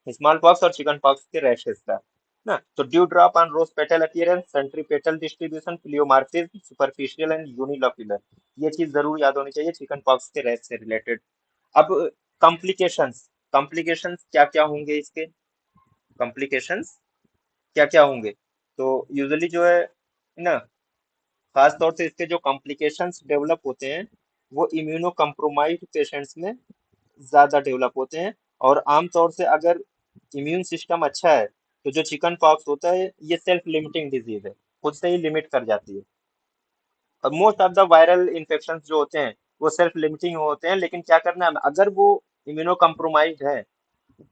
स्मॉल पॉक्स और चिकन पॉक्स के रैशेस का ना। तो dew drop on rose petal appearance, centripetal distribution, pleomorphism, superficial and unilocular, ये चीज जरूर याद होनी चाहिए चिकन पॉक्स के रैश से रिलेटेड। अब कॉम्प्लिकेशंस, कॉम्प्लिकेशंस क्या क्या होंगे इसके, कॉम्प्लिकेशंस क्या क्या होंगे। तो यूजुअली जो है ना, खास तौर से इसके जो कॉम्प्लिकेशंस डेवलप होते हैं वो इम्यूनो कम्प्रोमाइज्ड पेशेंट्स में ज्यादा डेवलप होते हैं। और आमतौर से अगर इम्यून सिस्टम अच्छा है तो जो चिकन पॉक्स होता है ये सेल्फ लिमिटिंग डिजीज है, खुद से ही लिमिट कर जाती है। और most of the viral infection जो होते हैं वो सेल्फ लिमिटिंग होते हैं, लेकिन क्या करना है, अगर वो इम्यूनो कम्प्रोमाइज है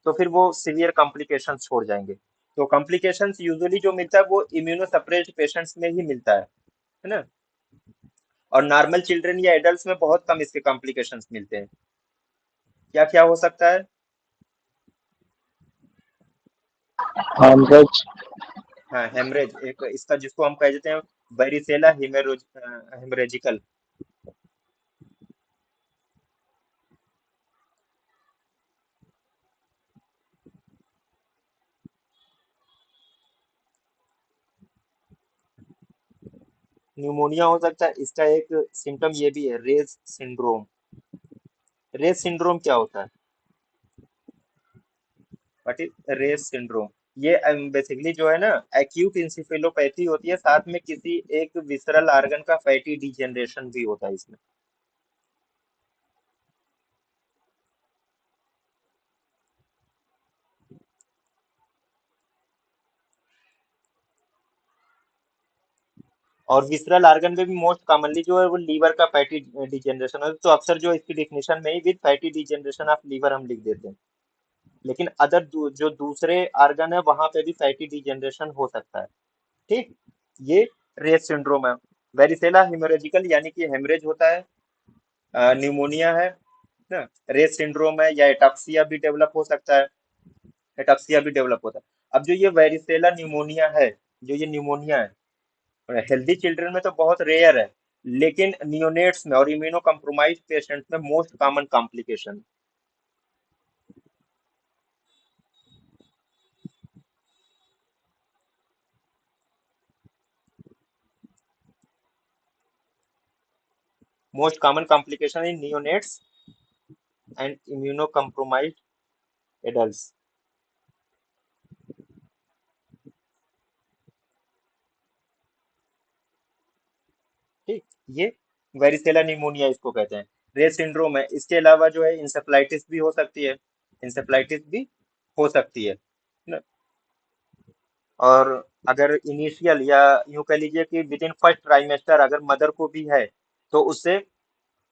तो फिर वो सीवियर कॉम्प्लिकेशंस छोड़ जाएंगे। तो कॉम्प्लिकेशंस यूजुअली जो मिलता है वो इम्यूनो सप्रेस्ड पेशेंट्स में ही मिलता है ना। और नॉर्मल चिल्ड्रन या एडल्ट्स में बहुत कम इसके कॉम्प्लिकेशंस मिलते हैं। क्या क्या हो सकता है। हेमरेज। हाँ हेमरेज एक इसका, जिसको हम कह देते हैं वेरिसेला हेमरेजिकल। न्यूमोनिया हो सकता है इसका, एक सिम्टम ये भी है रेज सिंड्रोम। रेज सिंड्रोम क्या होता है, व्हाट इज रेज सिंड्रोम। ये बेसिकली जो है ना एक्यूट इंसेफेलोपैथी होती है, साथ में किसी एक विसरल ऑर्गन का फैटी डिजेनरेशन भी होता है इसमें। और विसरल ऑर्गन में भी मोस्ट कॉमनली जो है वो लीवर का फैटी डिजेनरेशन है, तो अक्सर जो इसकी डिफिनेशन में ही with fatty degeneration of liver हम लिख देते हैं। लेकिन अदर जो दूसरे ऑर्गन है वहां पे भी फैटी डिजेनरेशन हो सकता है। ठीक, ये रेस सिंड्रोम है। वेरिसेला हेमोरेजिकल यानी कि हेमरेज होता है, न्यूमोनिया है ना, रेस सिंड्रोम है, या एटाक्सिया भी डेवलप हो सकता है, एटाक्सिया भी डेवलप होता है। अब जो ये वेरिसेला न्यूमोनिया है, जो ये न्यूमोनिया है हेल्दी चिल्ड्रन में तो बहुत रेयर है, लेकिन नियोनेट्स में और इम्यूनो कम्प्रोमाइज पेशेंट्स में most common complication, most common complication in neonates and immuno compromise adult. ठीक, ये वेरिसेला निमोनिया इसको कहते हैं, रेस सिंड्रोम है। इसके अलावा जो है इंसेफ्लाइटिस भी हो सकती है, इंसेफ्लाइटिस भी हो सकती है ना। और अगर इनिशियल या यूं कह लीजिए कि विद इन फर्स्ट ट्राइमेस्टर अगर मदर को भी है तो उससे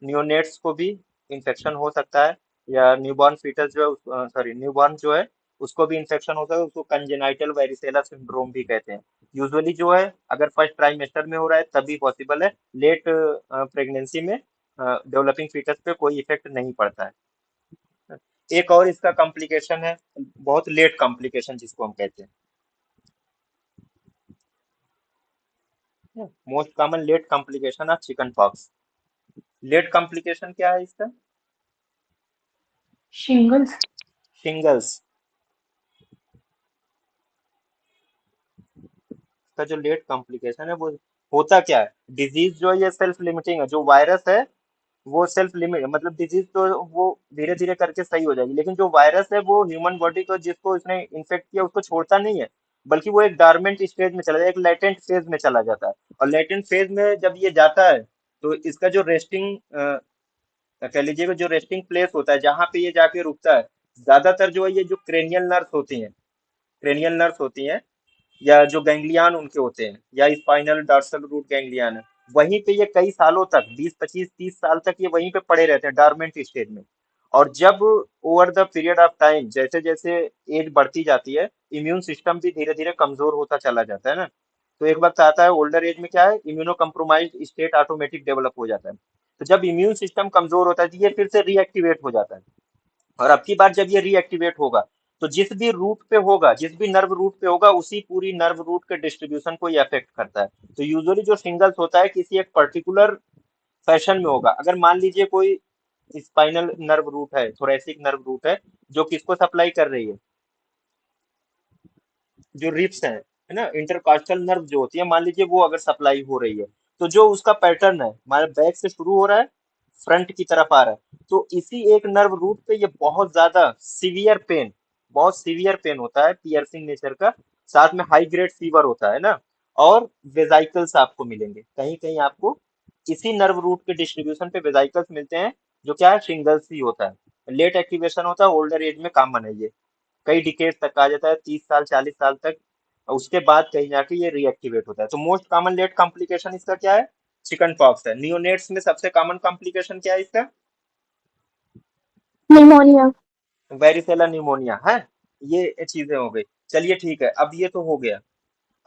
नियोनेट्स को भी इन्फेक्शन हो सकता है। या न्यूबॉर्न फीटस जो है, सॉरी न्यूबॉर्न जो है उसको भी इन्फेक्शन होता है, उसको कंजेनाइटल वेरिसेला सिंड्रोम भी कहते हैं। यूजुअली जो है अगर फर्स्ट ट्राइमेस्टर में हो रहा है तभी पॉसिबल है, लेट प्रेगनेंसी में डेवलपिंग फीटस पे कोई इफेक्ट नहीं पड़ता है। एक और इसका कॉम्प्लिकेशन है, बहुत लेट कॉम्प्लिकेशन जिसको हम कहते हैं, most common late complication of chickenpox. Late complication क्या है इसका? शिंगल्स। शिंगल्स। का जो लेट कॉम्प्लिकेशन है वो होता क्या है, डिजीज जो है ये सेल्फ लिमिटिंग है, जो वायरस है वो सेल्फ लिमिट, मतलब डिजीज तो वो धीरे धीरे करके सही हो जाएगी, लेकिन जो वायरस है वो ह्यूमन बॉडी को, जिसको इसने इन्फेक्ट किया उसको छोड़ता नहीं है, बल्कि वो एक डार्मेंट स्टेज में चला जाता है, एक लेटेंट फेज में चला जाता है। और लेटेंट फेज में जब ये जाता है तो इसका जो रेस्टिंग, कह लीजिएगा जो रेस्टिंग प्लेस होता है जहाँ पे ये जाके रुकता है, ज्यादातर जो है ये जो क्रेनियल नर्व्स होती हैं, क्रेनियल नर्व्स होती हैं, या जो गैंग्लियन उनके होते हैं, या स्पाइनल डॉर्सल रूट गैंग्लियन है, वहीं पे ये कई सालों तक, 20 25 30 साल तक ये वहीं पे पड़े रहते हैं डार्मेंट स्टेज में। और जब over the period of time, जैसे जैसे एज बढ़ती जाती है, इम्यून सिस्टम भी धीरे धीरे कमजोर होता चला जाता है ना, तो एक वक्त आता है ओल्डर एज में, क्या है, immuno compromise state automatic develop हो जाता है। तो जब इम्यून सिस्टम कमजोर होता है तो ये फिर से रीएक्टिवेट हो जाता है। और अब की बार जब ये रीएक्टिवेट होगा तो जिस भी रूट पे होगा, जिस भी नर्व रूट पे होगा, उसी पूरी नर्व रूट के डिस्ट्रीब्यूशन को ये अफेक्ट करता है। तो यूजुअली जो सिंगल्स होता है किसी एक पर्टिकुलर फैशन में होगा। अगर मान लीजिए कोई स्पाइनल नर्व रूट है, थोरेसिक नर्व रूट है, जो किसको सप्लाई कर रही है, जो रिप्स है ना, इंटरकॉस्टल नर्व जो होती है, मान लीजिए वो अगर सप्लाई हो रही है, तो जो उसका पैटर्न है, हमारे बैक से शुरू हो रहा है, फ्रंट की तरफ आ रहा है, तो इसी एक नर्व रूट पे ये बहुत ज्यादा सीवियर पेन, बहुत सीवियर पेन होता है, पियर्सिंग नेचर का, साथ में हाई ग्रेड फीवर होता है ना, और वेजाइकल्स आपको मिलेंगे कहीं कहीं आपको, इसी नर्व रूट के डिस्ट्रीब्यूशन पे वेजाइकल्स मिलते हैं, जो क्या है, शिंगल्स ही होता है। लेट एक्टिवेशन होता है, ओल्डर एज में कॉमन है ये, कई डिकेड तक कहा जाता है, 30 साल 40 साल तक, उसके बाद कहीं जाके ये रीएक्टिवेट होता है। तो मोस्ट कॉमन लेट कॉम्प्लिकेशन इसका क्या है, चिकन पॉक्स है। नियोनेट्स में सबसे कॉमन कॉम्प्लिकेशन क्या है इसका? निमोनिया। वेरिसेला निमोनिया है। ये चीजें हो गई। चलिए ठीक है, अब ये तो हो गया,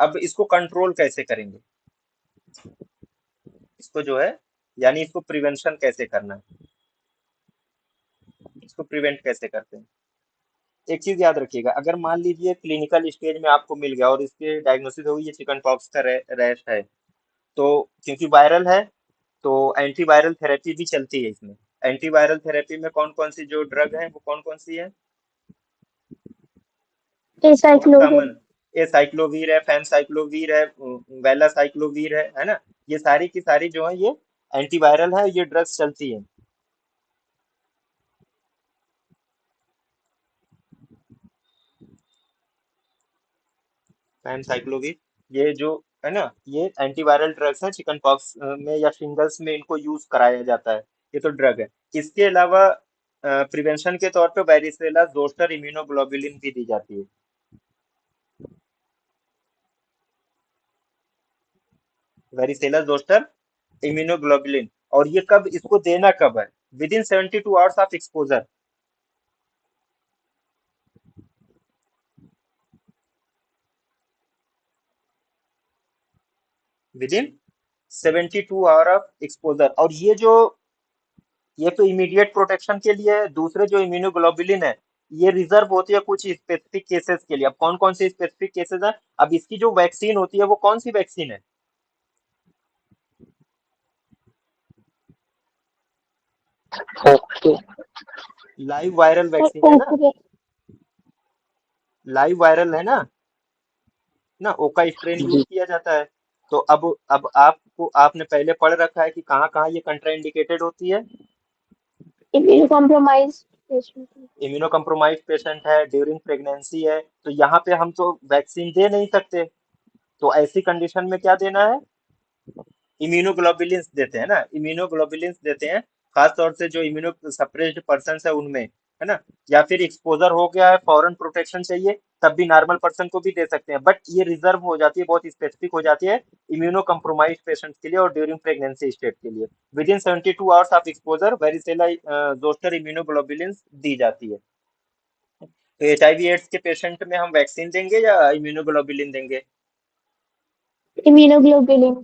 अब इसको कंट्रोल कैसे करेंगे, इसको जो है, यानी इसको प्रिवेंशन कैसे करना है, इसको प्रिवेंट कैसे करते हैं। एक चीज याद रखिएगा, अगर मान लीजिए क्लिनिकल स्टेज में आपको मिल गया और इसके डायग्नोसिस हो गई ये चिकन पॉक्स का रैश है, तो क्योंकि वायरल है तो एंटीवायरल थेरेपी भी चलती है इसमें। एंटीवायरल थेरेपी में कौन कौन सी जो ड्रग है वो कौन कौन सी है? Most acyclovir. कॉमन एसाइक्लोवीर है, फैनसाइक्लोवीर है, वेलासाइक्लोवीर है ना, ये सारी की सारी जो है ये एंटीवायरल है, ये ड्रग्स चलती है। फैनसाइक्लोवीर, ये जो है ना, ये एंटीवायरल ड्रग्स हैं, चिकन पॉक्स में या शिंगल्स में इनको यूज कराया जाता है, ये तो ड्रग है। इसके अलावा प्रिवेंशन के तौर पे वायरिसेला जोस्टर इम्यूनोग्लोबुलिन भी दी जाती है। वेरिसेला जोस्टर इम्यूनोग्लोबुलिन, और ये कब, इसको देना कब है, with in 72 hours of exposure, with in 72 hour of exposure. और ये तो इमीडिएट प्रोटेक्शन के लिए है, दूसरे जो इम्यूनोग्लोबुलिन है ये रिजर्व होती है कुछ स्पेसिफिक केसेस के लिए। अब कौन कौन से स्पेसिफिक केसेस है, अब इसकी जो वैक्सीन होती है वो कौन सी वैक्सीन है? ओके। लाइव वायरल और वैक्सीन है ना, ओकरे। लाइव वायरल है ना, ओका स्ट्रेन यूज जी। किया जाता है। तो अब आपको, आपने पहले पढ़ रखा है कि कहाँ कहाँ ये कंट्राइंडिकेटेड होती है। Immuno compromise patient. Immuno compromise patient है, ड्यूरिंग प्रेगनेंसी है, तो यहाँ पे हम तो वैक्सीन दे नहीं सकते, तो ऐसी कंडीशन में क्या देना है, इम्यूनोग्लोबुलिन्स देते हैं ना, इम्यूनोग्लोबुलिन्स देते हैं, खास तौर से जो इम्यूनो सप्रेस्ड पर्सन है उनमें, है ना, या फिर एक्सपोजर हो गया है, फॉरेन प्रोटेक्शन चाहिए, तब भी नॉर्मल पर्सन को भी दे सकते हैं, बट ये रिजर्व हो जाती है, बहुत स्पेसिफिक हो जाती है इम्यूनो कम्प्रोमाइज पेशेंट के लिए और ड्यूरिंग प्रेगनेंसी स्टेट के लिए। Within 72 hours of exposure varicella zoster immunoglobulins दी जाती है। तो HIV एड्स के पेशेंट में हम वैक्सीन देंगे या इम्यूनोग्लोबुलिन देंगे? इम्यूनोग्लोबुलिन।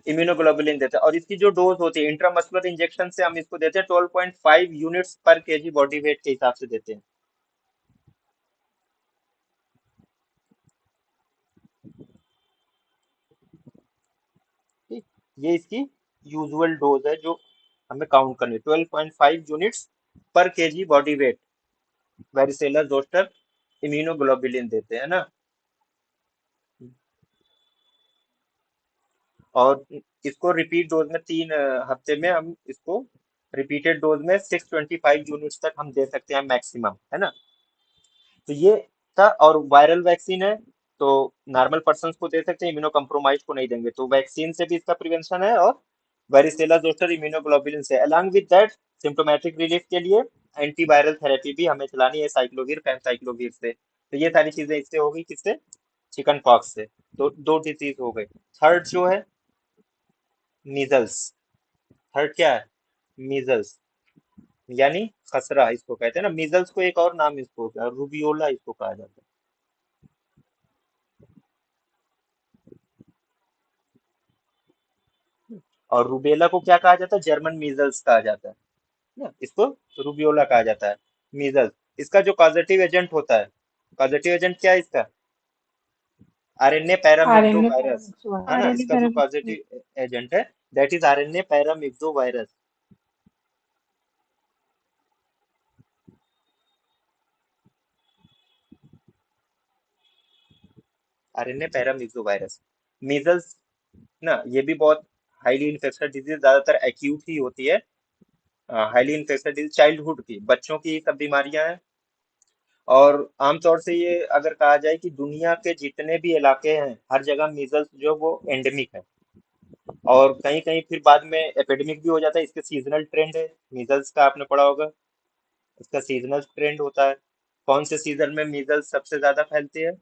इम्यूनोग्लोबुलिन देते हैं। और इसकी जो डोज होती है इंट्रामस्कुलर इंजेक्शन से हम इसको देते हैं 12.5 यूनिट्स पर केजी बॉडी वेट के हिसाब से देते हैं। ठीक, ये इसकी यूजुअल डोज है जो हमें काउंट करनी है, 12.5 यूनिट्स पर KG body weight varicella zoster immunoglobulin देते हैं ना। और इसको रिपीट डोज में 3 हफ्ते में हम इसको रिपीटेड डोज में 625 यूनिट्स तक हम दे सकते हैं मैक्सिमम, है ना। तो ये था। और वायरल वैक्सीन है तो नॉर्मल पर्सन को दे सकते हैं, इम्यूनो कम्प्रोमाइज को नहीं देंगे, तो वैक्सीन से भी इसका प्रिवेंशन है। और वेरिसेला जोस्टर इम्यूनोग्लोबुलिन से along with that symptomatic relief के लिए एंटीवायरल थेरेपी भी हमें चलानी है साइक्लोवीर पेमसाइक्लोवीर से। तो ये सारी चीजें इससे होगी, किससे? चिकन पॉक्स से। तो दो डिजीज हो गई। थर्ड जो है मीजल्स। थर्ड क्या है? मीजल्स, यानी खसरा इसको कहते हैं ना। मीजल्स को एक और नाम इसको रूबियोला इसको कहा जाता है। और रूबेला को क्या कहा जाता है? जर्मन मीजल्स कहा जाता है ना। इसको रूबियोला कहा जाता है। मीजल्स, इसका जो पॉजिटिव एजेंट होता है, पॉजिटिव एजेंट क्या है इसका? आरएनए पैरामिक्सो आरएनए वायरस, पैरामिक्स हुआ, है ना। आरएनए इसका जो पैरामिक्स। पॉजिटिव एजेंट है that is RNA paramyxo virus. RNA paramyxo virus, measles ना, ये भी बहुत हाईली इन्फेक्शस डिजीज, ज्यादातर एक्यूट ही होती है। हाईली इन्फेक्शस डिजीज चाइल्डहुड की, बच्चों की सब बीमारियां हैं। और आमतौर से ये अगर कहा जाए कि दुनिया के जितने भी इलाके हैं हर जगह मीजल्स जो वो एंडेमिक है। और कहीं कहीं फिर बाद में एपिडेमिक भी हो जाता है। इसके सीजनल ट्रेंड है मीजल्स का, आपने पढ़ा होगा। इसका सीजनल ट्रेंड होता है। कौन से सीजन में मीजल्स सबसे ज्यादा फैलती है?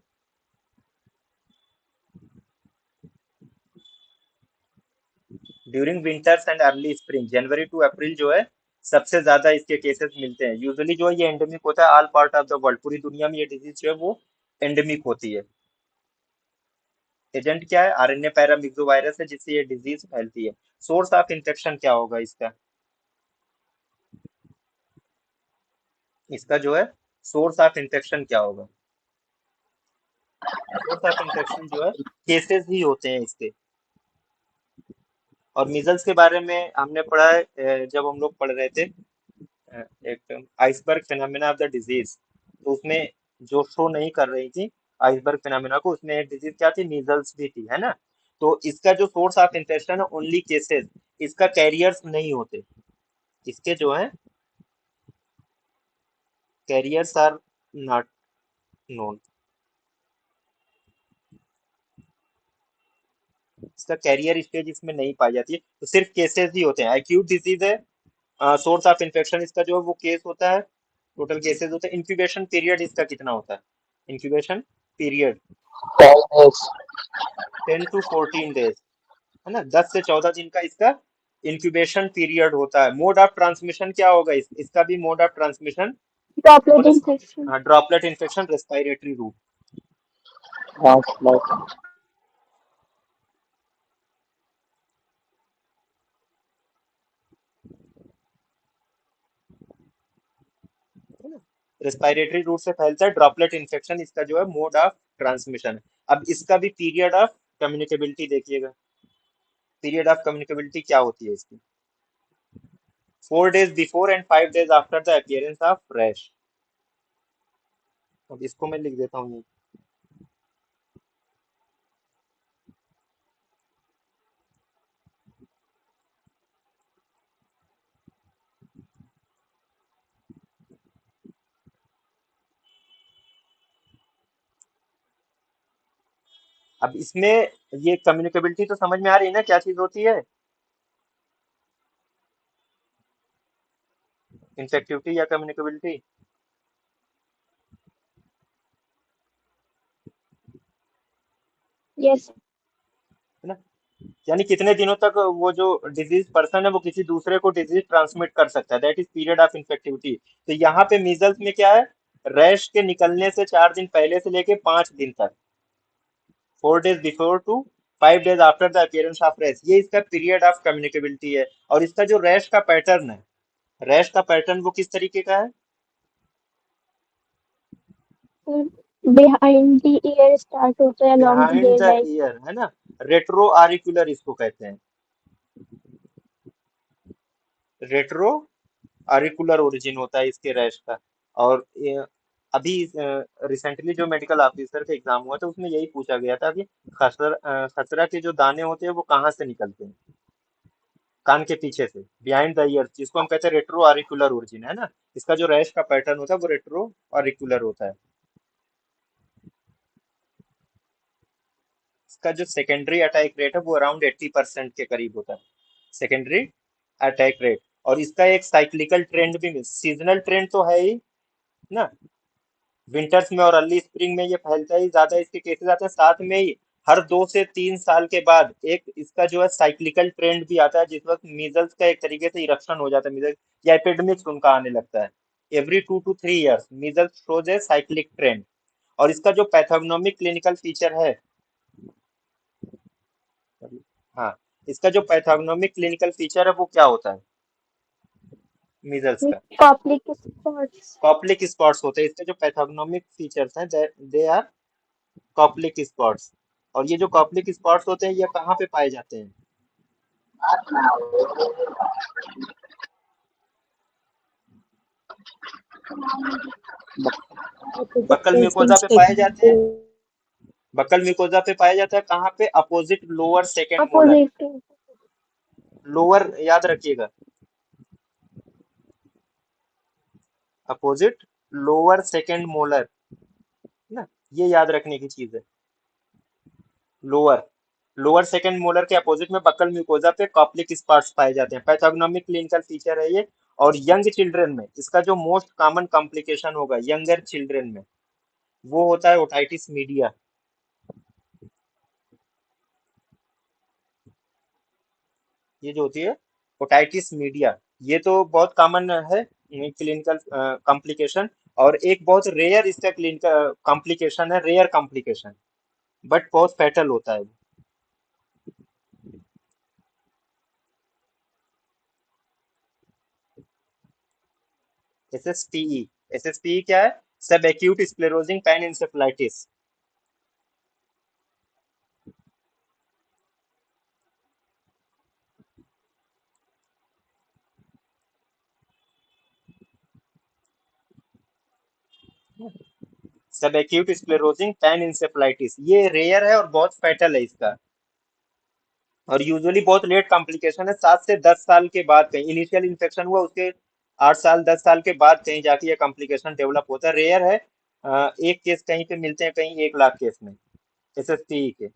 During winters and early spring, January to April जो है सबसे ज्यादा इसके केसेस मिलते हैं। यूजुअली जो है ये एंडेमिक होता है all part of the world, पूरी दुनिया में ये डिजीज जो है वो एंडेमिक होती है। एजेंट क्या है? आरएनए पैरामिक्सो वायरस है जिससे ये डिजीज फैलती है। सोर्स ऑफ इन्फेक्शन क्या होगा इसका? इसका जो है सोर्स ऑफ इन्फेक्शन क्या होगा? सोर्स ऑफ इन्फेक्शन जो है केसेस ही होते हैं इसके। और मीजल्स के बारे में हमने पढ़ा है जब हम लोग पढ़ रहे थे एक iceberg phenomena of the disease, तो उसमें जो शो नहीं कर रही थी आइसबर्ग फिनोमेना को, उसमें एक डिजीज क्या थी? मीजल्स भी थी, है ना। तो इसका जो सोर्स ऑफ इन्फेक्शन है ओनली केसेस, इसका कैरियर्स नहीं होते। इसके जो है कैरियर्स आर नॉट नोन। इसका कैरियर स्टेज इसमें नहीं पाई जाती है, तो सिर्फ केसेस ही होते हैं। एक्यूट डिजीज है। सोर्स ऑफ इन्फेक्शन इसका जो है वो केस होता है, टोटल केसेस होते हैं। इंक्यूबेशन पीरियड इसका कितना होता है? Incubation period 5 days. 10 to 14 days, है ना। 10 से 14 दिन का इसका इंक्यूबेशन पीरियड होता है। मोड ऑफ ट्रांसमिशन क्या होगा इसका भी मोड ऑफ ट्रांसमिशन ड्रॉपलेट बोले, infection. Droplet infection, respiratory route. Like respiratory route से फैलता है ड्रॉपलेट इन्फेक्शन, इसका जो है मोड ऑफ ट्रांसमिशन है। अब इसका भी पीरियड ऑफ कम्युनिकेबिलिटी देखिएगा। पीरियड ऑफ कम्युनिकेबिलिटी क्या होती है इसकी? 4 days before and 5 days after the appearance of rash. अब इसको मैं लिख देता हूँ। अब इसमें ये कम्युनिकेबिलिटी तो समझ में आ रही है ना, क्या चीज होती है? इंफेक्टिविटी या कम्युनिकेबिलिटी, यस। है ना। यानी कितने दिनों तक वो जो डिजीज पर्सन है वो किसी दूसरे को डिजीज ट्रांसमिट कर सकता है, that is period of infectivity. तो यहाँ पे मीजल्स में क्या है? रैश के निकलने से 4 दिन पहले से लेके 5 दिन तक, 4 days before to 5 days after the appearance of rash, ये इसका पीरियड ऑफ कम्युनिकेबिलिटी है। और इसका जो रैश का पैटर्न है, रैश का पैटर्न वो किस तरीके का है? बिहाइंड द ईयर स्टार्ट होता है along the behind ear the like year, है ना, रेट्रो आरिकुलर इसको कहते हैं, रेट्रो आरिकुलर ओरिजिन होता है इसके रैश का। और अभी रिसेंटली जो मेडिकल ऑफिसर का एग्जाम हुआ था उसमें यही पूछा गया था कि खसरा के जो दाने होते हैं वो कहाँ से निकलते हैं? कान के पीछे से, बिहाइंड द ईयर, जिसको हम कहते हैं रेट्रो ऑरिकुलर ओरिजिन, है ना। इसका जो रैश का पैटर्न होता है वो रेट्रो ऑरिकुलर होता है। इसका जो सेकेंडरी अटैक रेट है वो अराउंड 80% के करीब होता है, सेकेंडरी अटैक रेट। और इसका एक साइक्लिकल ट्रेंड भी, सीजनल ट्रेंड तो है ही ना, विंटर्स में और अर्ली स्प्रिंग में ये फैलता ही ज्यादा, इसके केसेस आते हैं। साथ में ही हर 2 से 3 साल के बाद एक इसका जो है साइक्लिकल ट्रेंड भी आता है, जिस वक्त मीजल्स का एक तरीके से इरप्शन हो जाता है, मीजल्स या एपिडेमिक्स उनका आने लगता है। Every 2 to 3 years measles shows a cyclic trend. और इसका जो पैथोग्नोमिक क्लिनिकल फीचर है, हाँ, इसका जो पैथोग्नोमिक क्लिनिकल फीचर है वो क्या होता है मीजल्स का? Koplik spots. कॉप्लिक स्पॉट्स होते हैं। इसके जो पैथोग्नोमिक फीचर्स हैं दे आर कॉप्लिक स्पॉट्स। और ये जो कॉप्लिक स्पॉट्स होते हैं ये कहाँ पे पाए जाते हैं? बक्कल म्यूकोजा पे पाए जाते हैं। बक्कल म्यूकोजा पे पाया जाता है कहाँ पे? Opposite lower second molar. Opposite. Lower याद रखिएगा, अपोजिट लोअर सेकेंड मोलर, ना, ये याद रखने की चीज है। लोअर लोअर सेकेंड मोलर के अपोजिट में बक्कल म्यूकोजा पे कॉप्लिक स्पॉट्स पाए जाते हैं। पैथोग्नोमिक क्लिनिकल फीचर है ये। और यंग चिल्ड्रन में इसका जो मोस्ट कॉमन कॉम्प्लिकेशन होगा यंगर चिल्ड्रन में, वो होता है ओटाइटिस मीडिया। ये जो होती है ओटाइटिस मीडिया, ये तो बहुत कॉमन है क्लिनिकल कॉम्प्लिकेशन। और एक बहुत रेयर इसका क्लिनिकल कॉम्प्लिकेशन है, रेयर कॉम्प्लिकेशन, बट बहुत फैटल होता है। एसएसपीई, एसएसपीई क्या है? सब एक्यूट स्क्लेरोजिंग पैनिनसेफलाइटिस। सब एक्यूट स्क्लेरोजिंग पैनिनसेफलाइटिस, ये रेयर है और बहुत फैटल है इसका। और यूजुअली बहुत लेट कॉम्प्लिकेशन है, 7 से 10 साल के बाद कहीं इनिशियल इन्फेक्शन हुआ उसके 8 साल 10 साल के बाद कहीं जाके ये कॉम्प्लिकेशन डेवलप होता है। रेयर है, एक केस कहीं पे मिलते हैं, कहीं 1 लाख केस में एसएसपी के।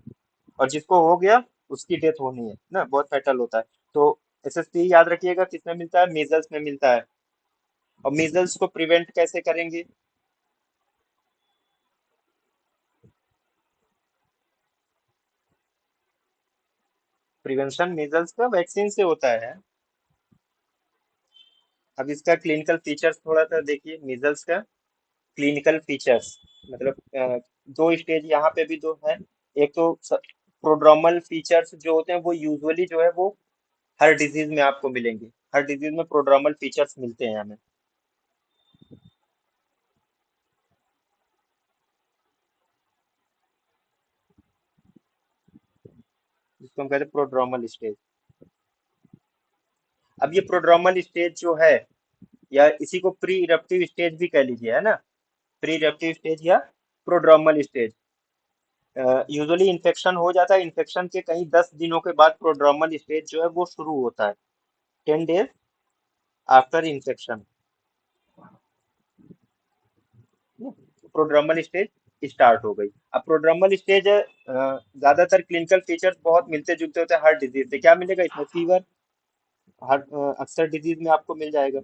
और जिसको हो गया उसकी डेथ होनी है ना, बहुत फैटल होता है। तो एसएसपी याद रखिएगा किसमें मिलता है? मीजल्स में मिलता है। और मीजल्स को प्रिवेंट कैसे करेंगे? प्रिवेंशन मीजल्स का वैक्सीन से होता है। अब इसका क्लिनिकल फीचर्स थोड़ा सा देखिए, मीजल्स का क्लिनिकल फीचर्स, मतलब दो स्टेज यहाँ पे भी दो है। एक तो प्रोड्रोमल फीचर्स जो होते हैं वो यूजुअली जो है वो हर डिजीज में आपको मिलेंगे, हर डिजीज में प्रोड्रोमल फीचर्स मिलते हैं हमें। जिसको हम कहते हैं प्रोड्रोमल स्टेज। अब ये प्रोड्रोमल स्टेज जो है, या इसी को प्री इरप्टिव स्टेज भी कह लीजिए, है ना, प्री इरप्टिव स्टेज या प्रोड्रोमल स्टेज। यूजुअली इन्फेक्शन हो जाता है, इन्फेक्शन के कहीं 10 दिनों के बाद प्रोड्रोमल स्टेज जो है वो शुरू होता है, 10 days after infection prodromal stage start हो गई। अब प्रोड्रोमल स्टेज ज्यादातर क्लिनिकल फीचर्स बहुत मिलते जुलते होते हैं हर डिजीज से। क्या मिलेगा इसमें? फीवर, हर अक्सर डिजीज में आपको मिल जाएगा,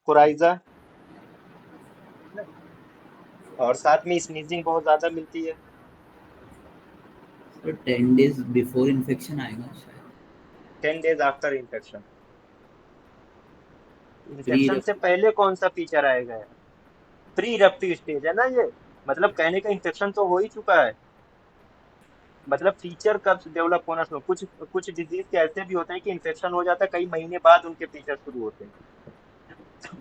कोराइजा, और साथ में स्नीजिंग बहुत ज्यादा मिलती है। तो 10 days बिफोर इन्फेक्शन आएगा शायद। 10 days after infection. Pre infection से पहले कौन सा फीचर आएगा? प्री इरप्टिव स्टेज है ना ये, मतलब कहने का इन्फेक्शन तो हो ही चुका है। मतलब फीचर कब डेवलप होना शुरू, कुछ कुछ डिजीज के ऐसे भी होते हैं कि इन्फेक्शन हो जाता है, कई महीने बाद उनके फीचर शुरू होते हैं।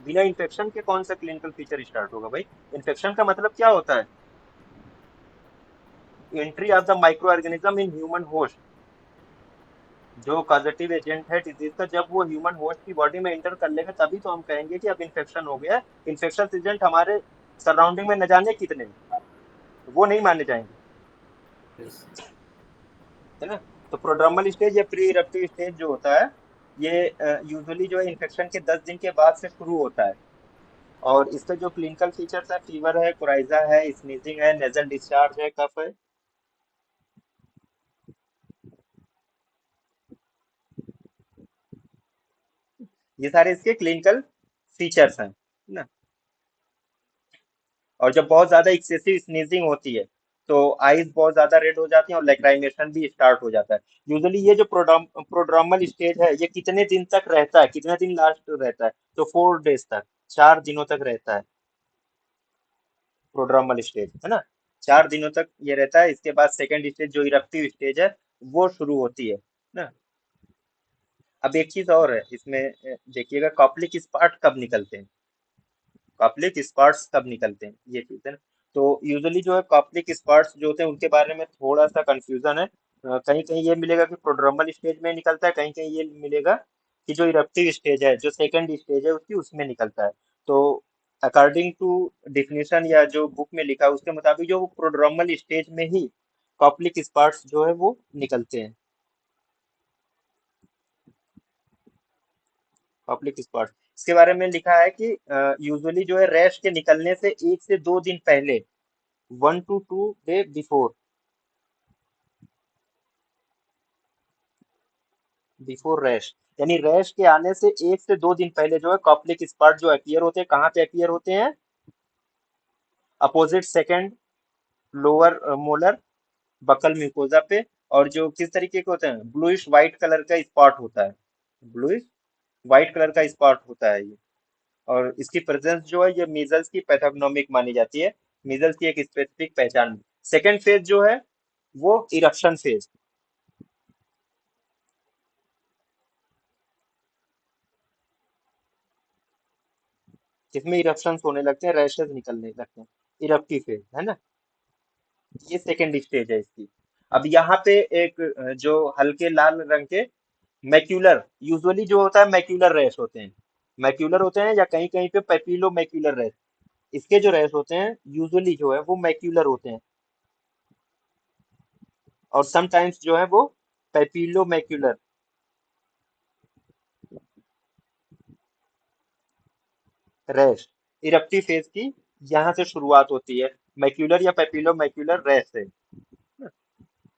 बिना इन्फेक्शन के कौन सा क्लिनिकल फीचर स्टार्ट होगा भाई? इन्फेक्शन का मतलब क्या होता है? Entry of the micro organism in human host, जो पॉजिटिव एजेंट है डिजीज का, जब वो ह्यूमन होस्ट की बॉडी में एंटर कर लेगा तभी तो हम कहेंगे कि अब इन्फेक्शन हो गया। इन्फेक्शन एजेंट हमारे सराउंडिंग में न जाने कितने हैं, वो नहीं माने जाएंगे, Yes. है ना। तो प्रोड्रमल स्टेज या प्री इरप्टिव स्टेज जो होता है, ये यूजुअली जो है इन्फेक्शन के 10 दिन के बाद से शुरू होता है। और इसका जो क्लिनिकल फीचर्स है, फीवर है, कोराइजा है, स्नीजिंग है, नेजल डिस्चार्ज है, कफ है, ये सारे इसके क्लिनिकल फीचर्स हैं, है ना। और जब बहुत ज्यादा एक्सेसिव स्नीजिंग होती है तो आईज बहुत ज्यादा रेड हो जाती हैं और लैक्राइमेशन भी स्टार्ट हो जाता है। यूजुअली ये जो प्रोड्रोमल स्टेज है, ये कितने दिन तक रहता है, कितने दिन लास्ट रहता है? तो 4 डेज तक, 4 दिनों तक रहता है प्रोड्रोमल स्टेज, है ना। 4 दिनों तक ये रहता है। इसके बाद सेकेंड स्टेज जो इरप्टिव स्टेज है वो शुरू होती है ना। अब एक चीज और है इसमें, देखिएगा कॉप्लिक स्पार्ट कब निकलते हैं, कॉप्लिक स्पार्ट्स कब निकलते हैं, ये चीज है ना। तो यूजुअली जो है कॉप्लिक स्पार्ट्स जो होते हैं उनके बारे में थोड़ा सा कंफ्यूजन है। कहीं कहीं ये मिलेगा कि प्रोड्रोमल स्टेज में निकलता है, कहीं कहीं ये मिलेगा कि जो इरप्टिव स्टेज है, जो सेकंड स्टेज है उसकी, उसमें निकलता है। तो अकॉर्डिंग टू डिफिनेशन या जो बुक में लिखा है उसके मुताबिक जो प्रोड्रोमल स्टेज में ही कॉप्लिक स्पार्ट्स जो है वो निकलते हैं, पब्लिक स्पॉट। इसके बारे में लिखा है कि यूजुअली जो है रैश के निकलने से 1 से 2 दिन पहले, 1 to 2 day before, before rash, यानी रैश के आने से 1 से 2 दिन पहले जो है कॉप्लिक स्पॉट जो अपीयर होते हैं, कहाँ पे अपीयर होते हैं? Opposite second lower molar buccal mucosa पे। और जो किस तरीके के होते हैं? ब्लूइश व्हाइट कलर का स्पॉट होता है, ब्लूइश व्हाइट कलर का स्पॉट होता है ये। और इसकी प्रेजेंस जो है ये मीजल्स की पैथोग्नोमिक मानी जाती है, मीजल्स की एक स्पेसिफिक पहचान। सेकेंड फेज जो है वो इरप्शन फेज, जिसमें इरप्शन होने लगते हैं, रैशेस निकलने लगते हैं, इरप्टिव फेज, है ना। ये सेकेंड स्टेज है इसकी। अब यहाँ पे एक जो हल्के लाल रंग के मैक्यूलर, यूजुअली जो होता है मैक्यूलर रैश होते हैं, मैक्यूलर होते हैं, या कहीं कहीं पे पेपिलो मैक्यूलर रैश। इसके जो रैश होते हैं यूजुअली जो है वो मैक्यूलर होते हैं, और समटाइम्स जो है वो पेपिलो मैक्यूलर रैश। इरप्टिव फेज की यहाँ से शुरुआत होती है, मैक्यूलर या पेपिलो मैक्यूलर रैश से।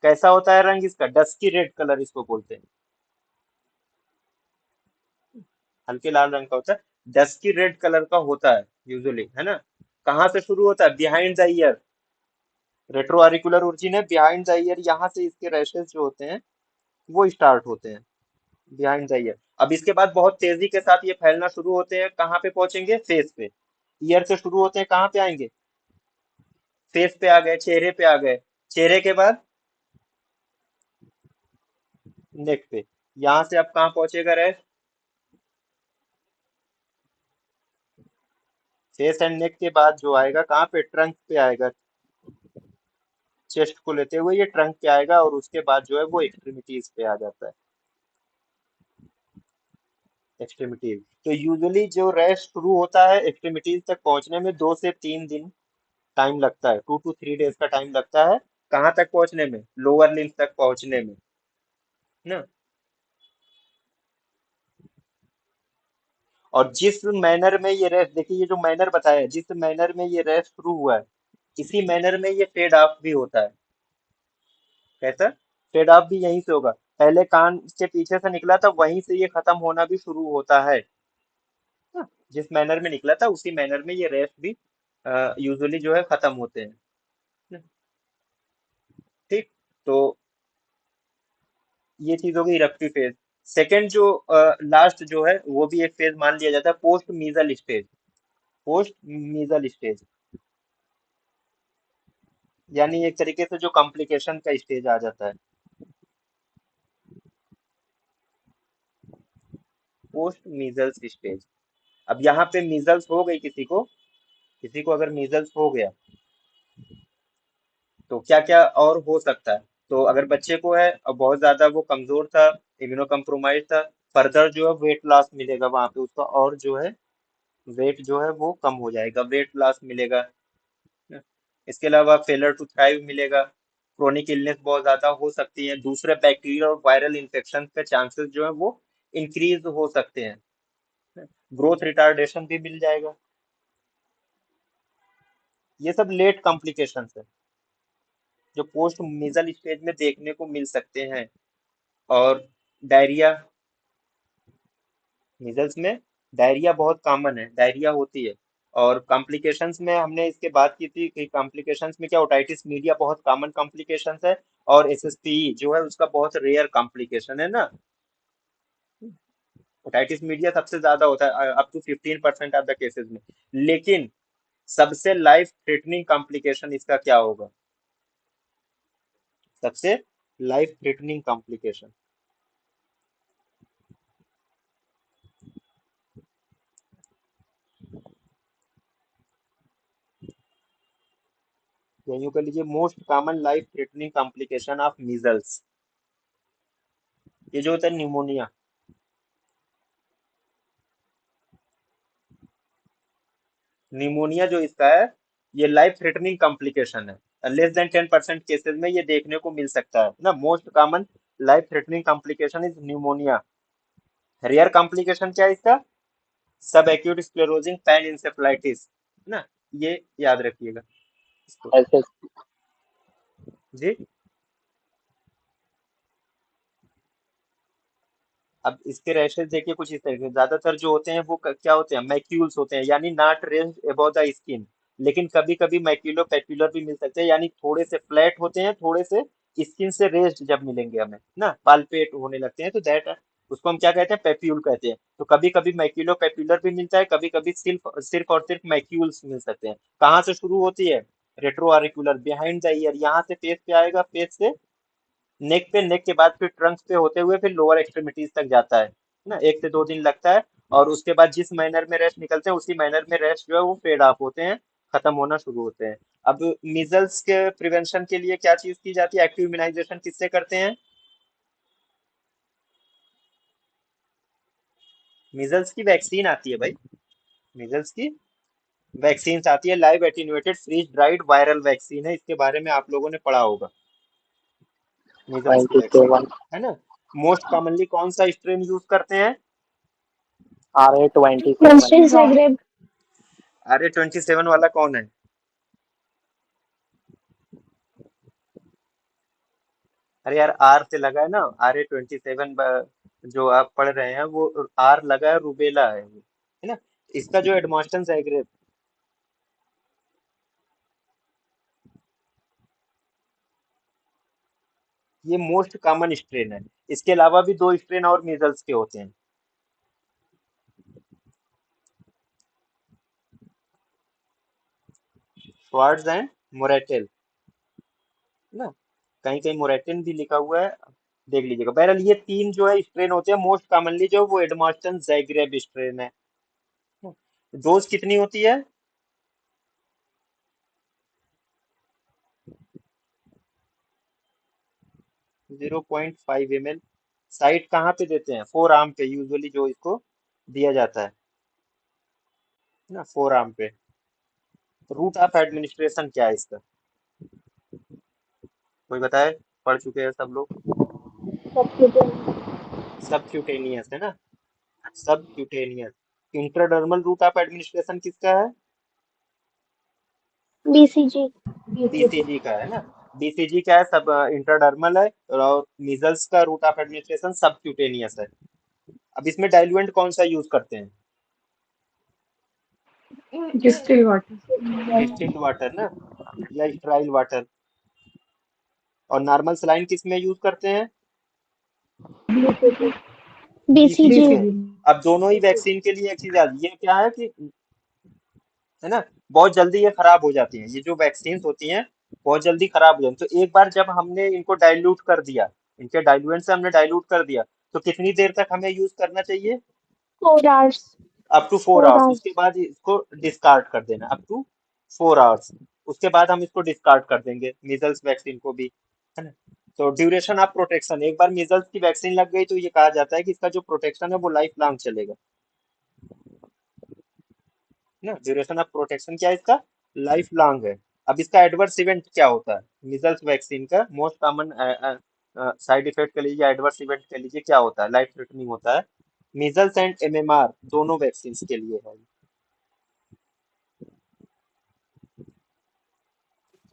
कैसा होता है रंग इसका? डस्की रेड कलर इसको बोलते हैं, हल्के लाल रंग का होता है, डस्की रेड कलर का होता है यूजुअली, है ना। कहाँ से शुरू होता है? Behind the year, retro auricular origin है बिहाइंड द ईयर, यहाँ से इसके रैशेस जो होते हैं वो स्टार्ट होते हैं बिहाइंड द ईयर। अब इसके बाद बहुत तेजी के साथ ये फैलना शुरू होते हैं, कहाँ पे पहुंचेंगे? फेस पे। ईयर से शुरू होते हैं, कहाँ पे आएंगे? फेस पे आ गए, चेहरे पे आ गए, चेहरे के बाद नेक पे। यहाँ से अब कहाँ पहुंचेगा रैश? फेस एंड नेक के बाद जो आएगा कहाँ पे? ट्रंक पे आएगा, चेस्ट को लेते हुए ये ट्रंक पे आएगा, और उसके बाद जो है वो एक्सट्रीमिटीज पे आ जाता है, एक्सट्रीमिटीज। तो यूजुअली जो रैश शुरू होता है एक्सट्रीमिटीज तक पहुंचने में 2 से 3 दिन टाइम लगता है, 2 to 3 डेज का टाइम लगता है। कहाँ तक पहुंचने में? लोअर लिम्स तक पहुंचने में ना। और जिस मैनर में ये रैश, देखिए ये जो मैनर बताया है, जिस मैनर में ये रैश शुरू हुआ है, इसी मैनर में ये फेड ऑफ भी होता है। कैसा? फेड ऑफ भी यहीं से होगा, पहले कान के पीछे से निकला था वहीं से ये खत्म होना भी शुरू होता है ना? जिस मैनर में निकला था उसी मैनर में ये रैश भी यूजुअली जो है खत्म होते हैं ना? ठीक। तो ये चीज हो गई इरप्टिव फेज। सेकेंड जो लास्ट जो है वो भी एक फेज मान लिया जाता है, पोस्ट मीजल स्टेज, पोस्ट मीजल स्टेज। यानी एक तरीके से जो कॉम्प्लिकेशन का स्टेज आ जाता है, पोस्ट मीजल्स स्टेज। अब यहाँ पे मीजल्स हो गई किसी को अगर मीजल्स हो गया तो क्या क्या और हो सकता है। तो अगर बच्चे को है और बहुत ज्यादा वो कमजोर था, इम्यूनो कम्प्रोमाइज था, फर्दर जो है वेट लॉस मिलेगा वहां पे उसका, और जो है वेट जो है वो कम हो जाएगा, वेट लॉस मिलेगा। इसके अलावा फेलर टू थ्राइव मिलेगा, क्रोनिक इलनेस बहुत ज्यादा हो सकती है, दूसरे बैक्टीरिया और वायरल इन्फेक्शन के चांसेस जो है वो इंक्रीज हो सकते हैं, ग्रोथ रिटार्डेशन भी मिल जाएगा। ये सब लेट कॉम्प्लिकेशंस है जो पोस्ट मीजल स्टेज में देखने को मिल सकते हैं। और डायरिया, मीजल्स में डायरिया बहुत कॉमन है, डायरिया होती है। और कॉम्प्लिकेशंस में हमने इसके बात की थी कि कॉम्प्लिकेशंस में क्या, ओटाइटिस मीडिया बहुत कॉमन कॉम्प्लिकेशंस है, और एसएसपीई जो है उसका बहुत रेयर कॉम्प्लिकेशन है ना। ओटाइटिस मीडिया सबसे ज्यादा होता है up to 15% of the cases में। लेकिन सबसे लाइफ थ्रेटनिंग कॉम्प्लिकेशन इसका क्या होगा, सबसे लाइफ थ्रेटनिंग कॉम्प्लिकेशन, या यूं कह लीजिए most common life threatening complication of measles, ये जो होता है न्यूमोनिया। निमोनिया जो इसका है ये लाइफ थ्रेटनिंग कॉम्प्लिकेशन है, लेस देन 10% केसेस में ये देखने को मिल सकता है ना। Most common life threatening complication is pneumonia. Rare complication क्या है इसका, सब एक्यूट स्क्लेरोजिंग पैन इंसेफ्लाइटिस ना, ये याद रखिएगा इसको। ऐसे जी, अब इसके रैशेस देखिए कुछ इस तरीके से, ज्यादातर जो होते हैं वो क्या होते हैं, मैक्यूल्स होते हैं, यानी not raised above the skin. लेकिन कभी कभी मैक्यूलो पैप्युलर भी मिल सकते हैं, यानी थोड़े से फ्लैट होते हैं, थोड़े से स्किन से रेस्ड जब मिलेंगे हमें ना, पाल्पेट होने लगते हैं, तो दैट उसको हम क्या कहते हैं, पैप्यूल कहते हैं। तो कभी कभी मैक्यूलो पैप्युलर भी मिलता है, कभी कभी सिर्फ सिर्फ और सिर्फ मैक्यूल्स मिल सकते हैं। कहाँ से शुरू होती है, retro auricular behind the year, यहाँ से फेस पे आएगा, फेस से नेक पे, नेक के बाद फिर ट्रंक पे होते हुए फिर लोअर एक्सट्रीमिटीज तक जाता है ना, 1 से 2 दिन लगता है। और उसके बाद जिस मैनर में रेस्ट निकलते हैं उसी मैनर में रेस्ट जो है वो फेड ऑफ होते हैं, खत्म होना शुरू होते हैं। अब मीजल्स के प्रिवेंशन के लिए क्या चीज की जाती है, एक्टिव इम्यूनाइजेशन किससे करते हैं, मीजल्स की वैक्सीन आती है भाई, मीजल्स की वैक्सीन आती है, live attenuated freeze dried viral vaccine है, इसके बारे में आप लोगों ने पढ़ा होगा, मीजल्स की वैक्सीन 27 है ना। मोस्ट कॉमनली कौन सा स्ट्रेन यूज करते हैं, RA27। Menstrual Zagreb. RA27 वाला कौन है, अरे यार आर से लगा है ना, RA27 जो आप पढ़ रहे हैं वो आर लगा है, रूबेला है वो, है ना। इसका जो एडमॉस्टन जैग्रेब, ये मोस्ट कॉमन स्ट्रेन है। इसके अलावा भी 2 स्ट्रेन और मीजल्स के होते हैं, श्वार्ट्ज एंड मोरेटेल, है ना, कहीं कहीं मोरेटिन भी लिखा हुआ है, देख लीजिएगा। बहरहाल ये 3 जो है स्ट्रेन होते हैं मोस्ट कॉमनली, जो वो एडमॉस्टन जैग्रेब स्ट्रेन है। डोज कितनी होती है, 0.5 ml। साइट कहाँ पे देते हैं, फोर आर्म पे यूजुअली जो इसको दिया जाता है ना, फोर आर्म पे। रूट ऑफ एडमिनिस्ट्रेशन क्या है इसका, कोई बताए, पढ़ चुके हैं सब लोग, Subcutaneous. सबक्यूटेनियस है ना, subcutaneous. Intradermal root of administration किसका है, BCG. बीसीजी का है ना, बीसीजी क्या है, सब इंट्राडर्मल है। और मीजल्स का रूट ऑफ एडमिनिस्ट्रेशन सबक्यूटेनियस है। अब इसमें डाइल्यूएंट कौन सा यूज करते हैं, डिस्टिल वाटर। डिस्टिल्ड वाटर ना, या स्टराइल वाटर। और नॉर्मल सलाइन किस में यूज करते हैं, BCG. बीसीजी में। बीसीजी। अब दोनों ही वैक्सीन के लिए एक चीज याद, ये क्या है कि, है ना, बहुत जल्दी ये खराब हो जाती हैं, ये जो वैक्सीन होती हैं बहुत जल्दी खराब हो जाएंगे। तो एक बार जब हमने इनको डाइल्यूट कर दिया, इनके डाइल्यूएंट से हमने डाइल्यूट कर दिया, तो कितनी देर तक हमें यूज करना चाहिए? 4 hours. Up to 4 hours. 4 hours. उसके बाद इसको डिस्कार्ड कर देना अप टू 4 आवर्स। उसके बाद हम इसको डिस्कार्ड कर देंगे मीजल्स वैक्सीन को भी, है ना। तो ड्यूरेशन ऑफ प्रोटेक्शन, एक बार मीजल्स की वैक्सीन लग गई तो ये कहा जाता है कि इसका जो प्रोटेक्शन है वो लाइफ लॉन्ग चलेगा, है ना। ड्यूरेशन ऑफ प्रोटेक्शन क्या है इसका? लाइफ लॉन्ग है। अब इसका एडवर्स इवेंट क्या होता है? मीजल्स वैक्सीन का मोस्ट कॉमन साइड इफेक्ट कह लीजिए, एडवर्स इवेंट कह लीजिए, क्या होता है? लाइफ थ्रेटनिंग होता है। मीजल्स एंड एमएमआर दोनों वैक्सीन के लिए है।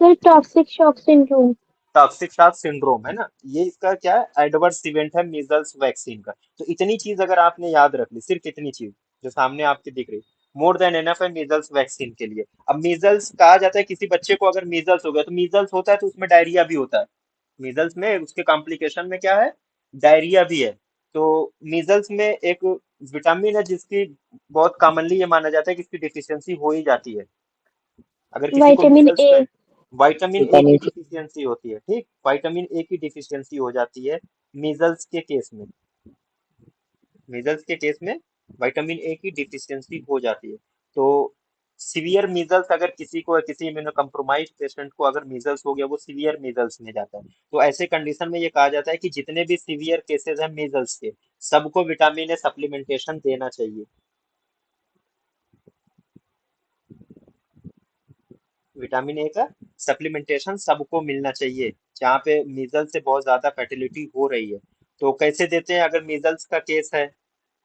Sir, toxic shock syndrome. Toxic shock syndrome, है ना, ये इसका क्या है? एडवर्स इवेंट है मीजल्स वैक्सीन का। तो इतनी चीज अगर आपने याद रख ली, सिर्फ इतनी चीज जो सामने आपके दिख रही, मोर देन एनफ है मीजल्स वैक्सीन के लिए। अब मीजल्स कहा जाता है किसी बच्चे को अगर मीजल्स हो गया, तो मीजल्स होता है तो उसमें डायरिया भी होता है। मीजल्स में उसके कॉम्प्लिकेशन में क्या है? डायरिया भी है। तो मीजल्स में एक विटामिन है जिसकी बहुत कॉमनली ये माना जाता है कि इसकी डिफिशियंसी हो ही जाती है अगर किसी को Vitamin मीजल्स में। A. विटामिन ए की विटामिन सी। डिफिशियंसी होती है, ठीक, विटामिन ए की डिफिशियंसी हो जाती है मीजल्स के केस में। मीजल्स के केस में विटामिन ए की डिफिशियंसी हो जाती है। तो सीवियर मीजल्स अगर किसी को, किसी इम्यूनो कम्प्रोमाइज पेशेंट को अगर मीजल्स हो गया, वो सीवियर मीजल्स में जाता है। तो ऐसे कंडीशन में ये कहा जाता है कि जितने भी सीवियर केसेस हैं मीजल्स के, सबको विटामिन ए सप्लीमेंटेशन देना चाहिए। विटामिन ए का सप्लीमेंटेशन सबको मिलना चाहिए जहाँ पे मीजल्स से बहुत ज्यादा फर्टिलिटी हो रही है। तो कैसे देते हैं अगर मीजल्स का केस है?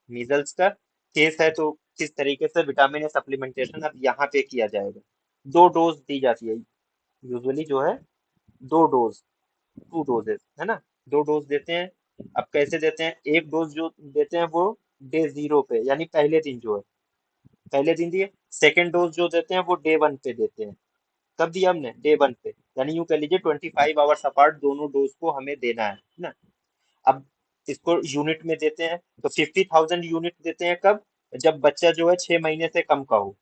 मीजल्स का केस है तो किस तरीके से विटामिन ए सप्लीमेंटेशन अब यहाँ पे किया जाएगा? 2 डोज दी जाती है यूजुअली, जो है 2 डोज, 2 डोजेस, है ना। 2 डोज देते हैं। अब कैसे देते हैं? एक डोज जो देते हैं वो डे 0 पे, यानी पहले दिन जो है, पहले दिन दिए। सेकेंड डोज जो देते हैं वो डे 1 पे देते हैं। कब दिया हमने? डे 1 पे, यानी यूं कह लीजिए 25 आवर्स अपार्ट दोनों डोज को हमें देना है ना। अब इसको यूनिट में देते हैं तो 50,000 यूनिट देते हैं कब? जब बच्चा जो है 6 महीने से कम का हो।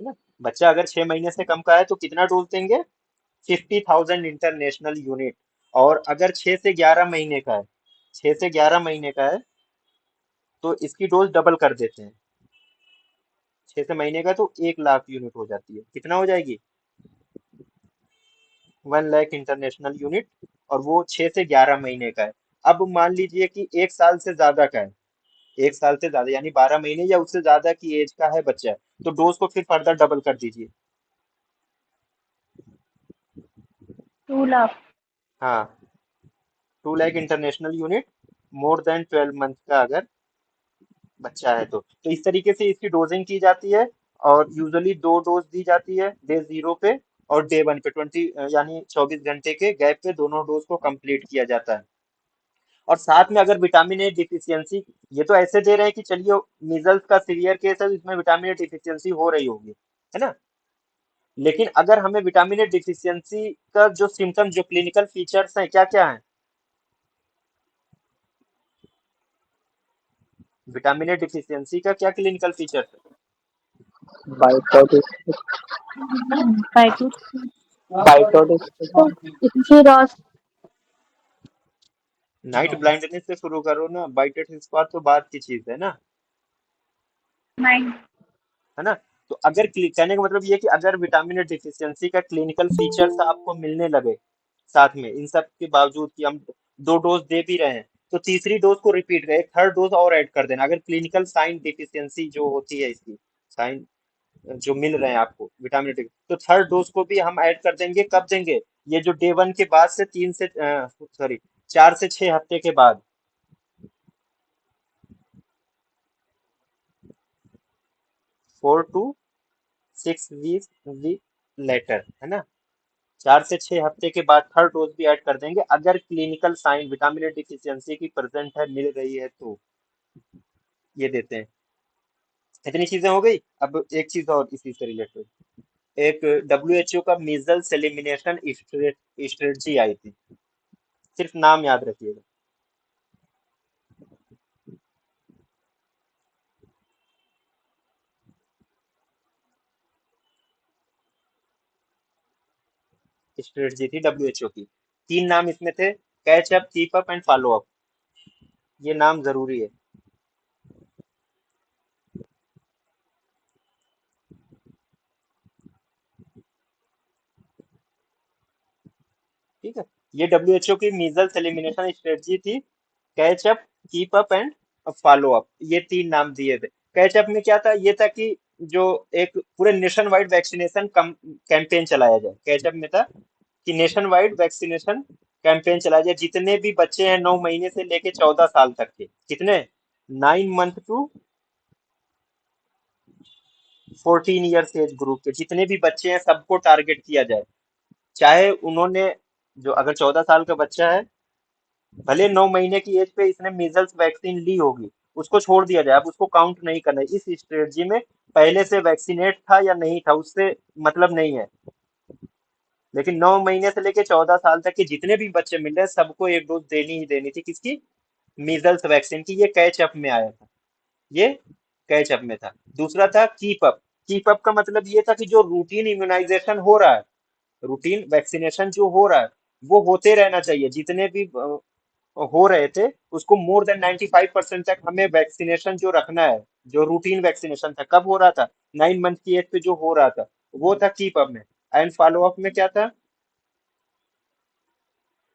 है ना। बच्चा अगर 6 महीने से कम का है तो कितना डोज देंगे? 50,000 इंटरनेशनल यूनिट। और अगर 6 से 11 महीने का है, 6 से 11 महीने का है, तो इसकी डोज डबल कर देते हैं। 6 से महीने का तो 1 लाख यूनिट हो जाती है। कितना हो जाएगी? 1 लाख इंटरनेशनल यूनिट। और वो 6 से 11 महीने का है। अब मान लीजिए कि 1 साल से ज्यादा का है, 1 साल से ज्यादा यानी 12 महीने या उससे ज्यादा की एज का है बच्चा, तो डोज को फिर फर्दर डबल कर दीजिए। 2 lakh. हाँ, 2 lakh international unit more than 12 month का अगर बच्चा है तो इस तरीके से इसकी डोजिंग की जाती है। और यूजुअली 2 डोज दी जाती है डे 0 पे और डे 1 पे, 20 यानी 24 घंटे के गैप पे दोनों डोज को कंप्लीट किया जाता है। और साथ में अगर विटामिन ए डिफिशियंसी, ये तो ऐसे दे रहे हैं कि चलिए मीजल्स का सीवियर केस है, इसमें विटामिन ए डिफिशियंसी हो रही होगी, है ना। लेकिन अगर हमें विटामिन ए डिफिशियंसी का जो सिम्टम, जो क्लिनिकल फीचर्स हैं, क्या क्या है? विटामिन ए डिफिशियंसी का क्या क्लिनिकल फीचर्स है? बाइटोटिस। Vital. बाइटोटिस। So, Xerox. Night blindness से शुरू करो ना, बाइटेड स्पॉट तो बात की चीज है ना, 9. है ना। तो अगर कहने का मतलब ये है कि अगर विटामिन ए डिफिशियंसी का क्लिनिकल फीचर्स आपको मिलने लगे साथ में, इन सब के बावजूद कि हम 2 डोज दे भी रहे हैं, तो तीसरी डोज को रिपीट करें, एक थर्ड डोज और ऐड कर देना। अगर क्लिनिकल साइन डिफिशियंसी जो होती है, इसकी साइन जो मिल रहे हैं आपको विटामिन डी, तो थर्ड डोज को भी हम ऐड कर देंगे। कब देंगे? ये जो डे 1 के बाद से 4 से 6 हफ्ते के बाद। 4 to 6 वीक लेटर, है ना। 4 से 6 हफ्ते के बाद थर्ड डोज भी ऐड कर देंगे अगर clinical sign vitamin D deficiency की प्रेजेंट है, मिल रही है तो ये देते हैं। इतनी चीजें हो गई। अब एक चीज और इसी से रिलेटेड, एक WHO का मीजल्स एलिमिनेशन स्ट्रेटजी आई थी, सिर्फ नाम याद रखिएगा। स्ट्रेटजी थी डब्ल्यूएचओ की। तीन नाम इसमें थे, catch up, keep up and follow up. ये नाम जरूरी है। ठीक है, ये डब्ल्यूएचओ की मीजल्स एलिमिनेशन स्ट्रेटजी थी। Catch up, keep up and follow up, ये तीन नाम दिए थे। कैच अप में क्या था, ये था कि जो एक पूरे नेशन वाइड वैक्सीनेशन कैंपेन चलाया जाए। कैच अप में था कि नेशन वाइड वैक्सीनेशन कैंपेन चलाया जाए। जितने भी बच्चे हैं 9 महीने से लेके 14 साल तक के, कितने, 9 month to 14 years age group के जितने भी बच्चे हैं सबको टारगेट किया जाए। चाहे उन्होंने, जो अगर 14 साल का बच्चा है, भले 9 महीने की एज पे इसने मीजल्स वैक्सीन ली होगी, उसको छोड़ दिया जाए। अब उसको काउंट नहीं करना है। इस स्ट्रेटजी में पहले से वैक्सीनेट था या नहीं था उससे मतलब नहीं है। लेकिन 9 महीने से लेके 14 साल तक के जितने भी बच्चे मिल रहे हैं सबको एक डोज देनी ही देनी थी। किसकी, मीजल्स वैक्सीन की। ये कैच अप में आया था, ये कैच अप में था। दूसरा था कीप अप। कीप अप का मतलब ये था कि जो रूटीन इम्यूनाइजेशन हो रहा है, रूटीन वैक्सीनेशन जो हो रहा है वो होते रहना चाहिए। जितने भी हो रहे थे उसको मोर देन 95% तक हमें वैक्सीनेशन जो रखना है। जो रूटीन वैक्सीनेशन था कब हो रहा था, 9 मंथ की एज पे जो हो रहा था वो था कीप अप में। एंड फॉलो अप में क्या था,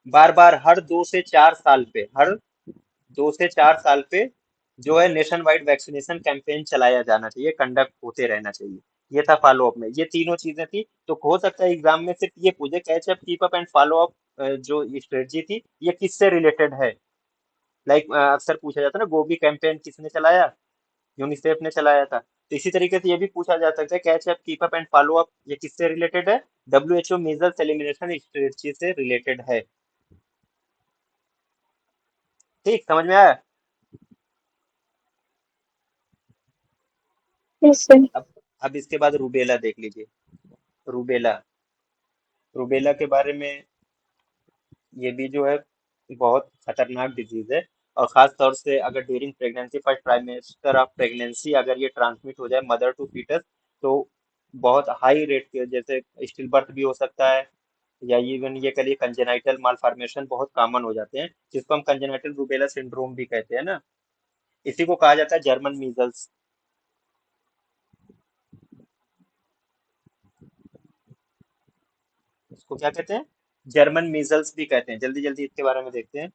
बार बार हर 2 से 4 साल पे, हर 2 से 4 साल पे जो है नेशन वाइड वैक्सीनेशन कैंपेन चलाया जाना चाहिए, कंडक्ट होते रहना चाहिए। ये था फॉलो अप में, ये तीनों चीजें थी। तो हो सकता है एग्जाम में सिर्फ ये पूछे, catch up, keep up and follow up जो स्ट्रेटजी थी ये किससे रिलेटेड है। लाइक अक्सर पूछा जाता है ना, गोभी कैंपेन किसने चलाया, यूनिसेफ ने चलाया था। तो इसी तरीके से ये भी पूछा जा सकता है, catch up, keep up and follow up ये किससे रिलेटेड है, डब्ल्यूएचओ मीजल्स एलिमिनेशन स्ट्रेटजी से रिलेटेड है। ठीक, समझ में आया। Yes, sir. अब इसके बाद रूबेला देख लीजिए। रूबेला, रूबेला के बारे में, ये भी जो है बहुत खतरनाक डिजीज है। और खास तौर से अगर during pregnancy, first trimester of pregnancy अगर ये ट्रांसमिट हो जाए मदर टू फीटस, तो बहुत हाई रेट के, जैसे स्टिल बर्थ भी हो सकता है, या इवन ये करिए कंजेनाइटल मालफॉर्मेशन बहुत कॉमन हो जाते हैं, जिसको हम कंजेनाइटल रूबेला सिंड्रोम भी कहते हैं ना। इसी को कहा जाता है जर्मन मीजल्स। इसको क्या कहते हैं, जर्मन मीजल्स भी कहते हैं। जल्दी जल्दी इसके बारे में देखते हैं।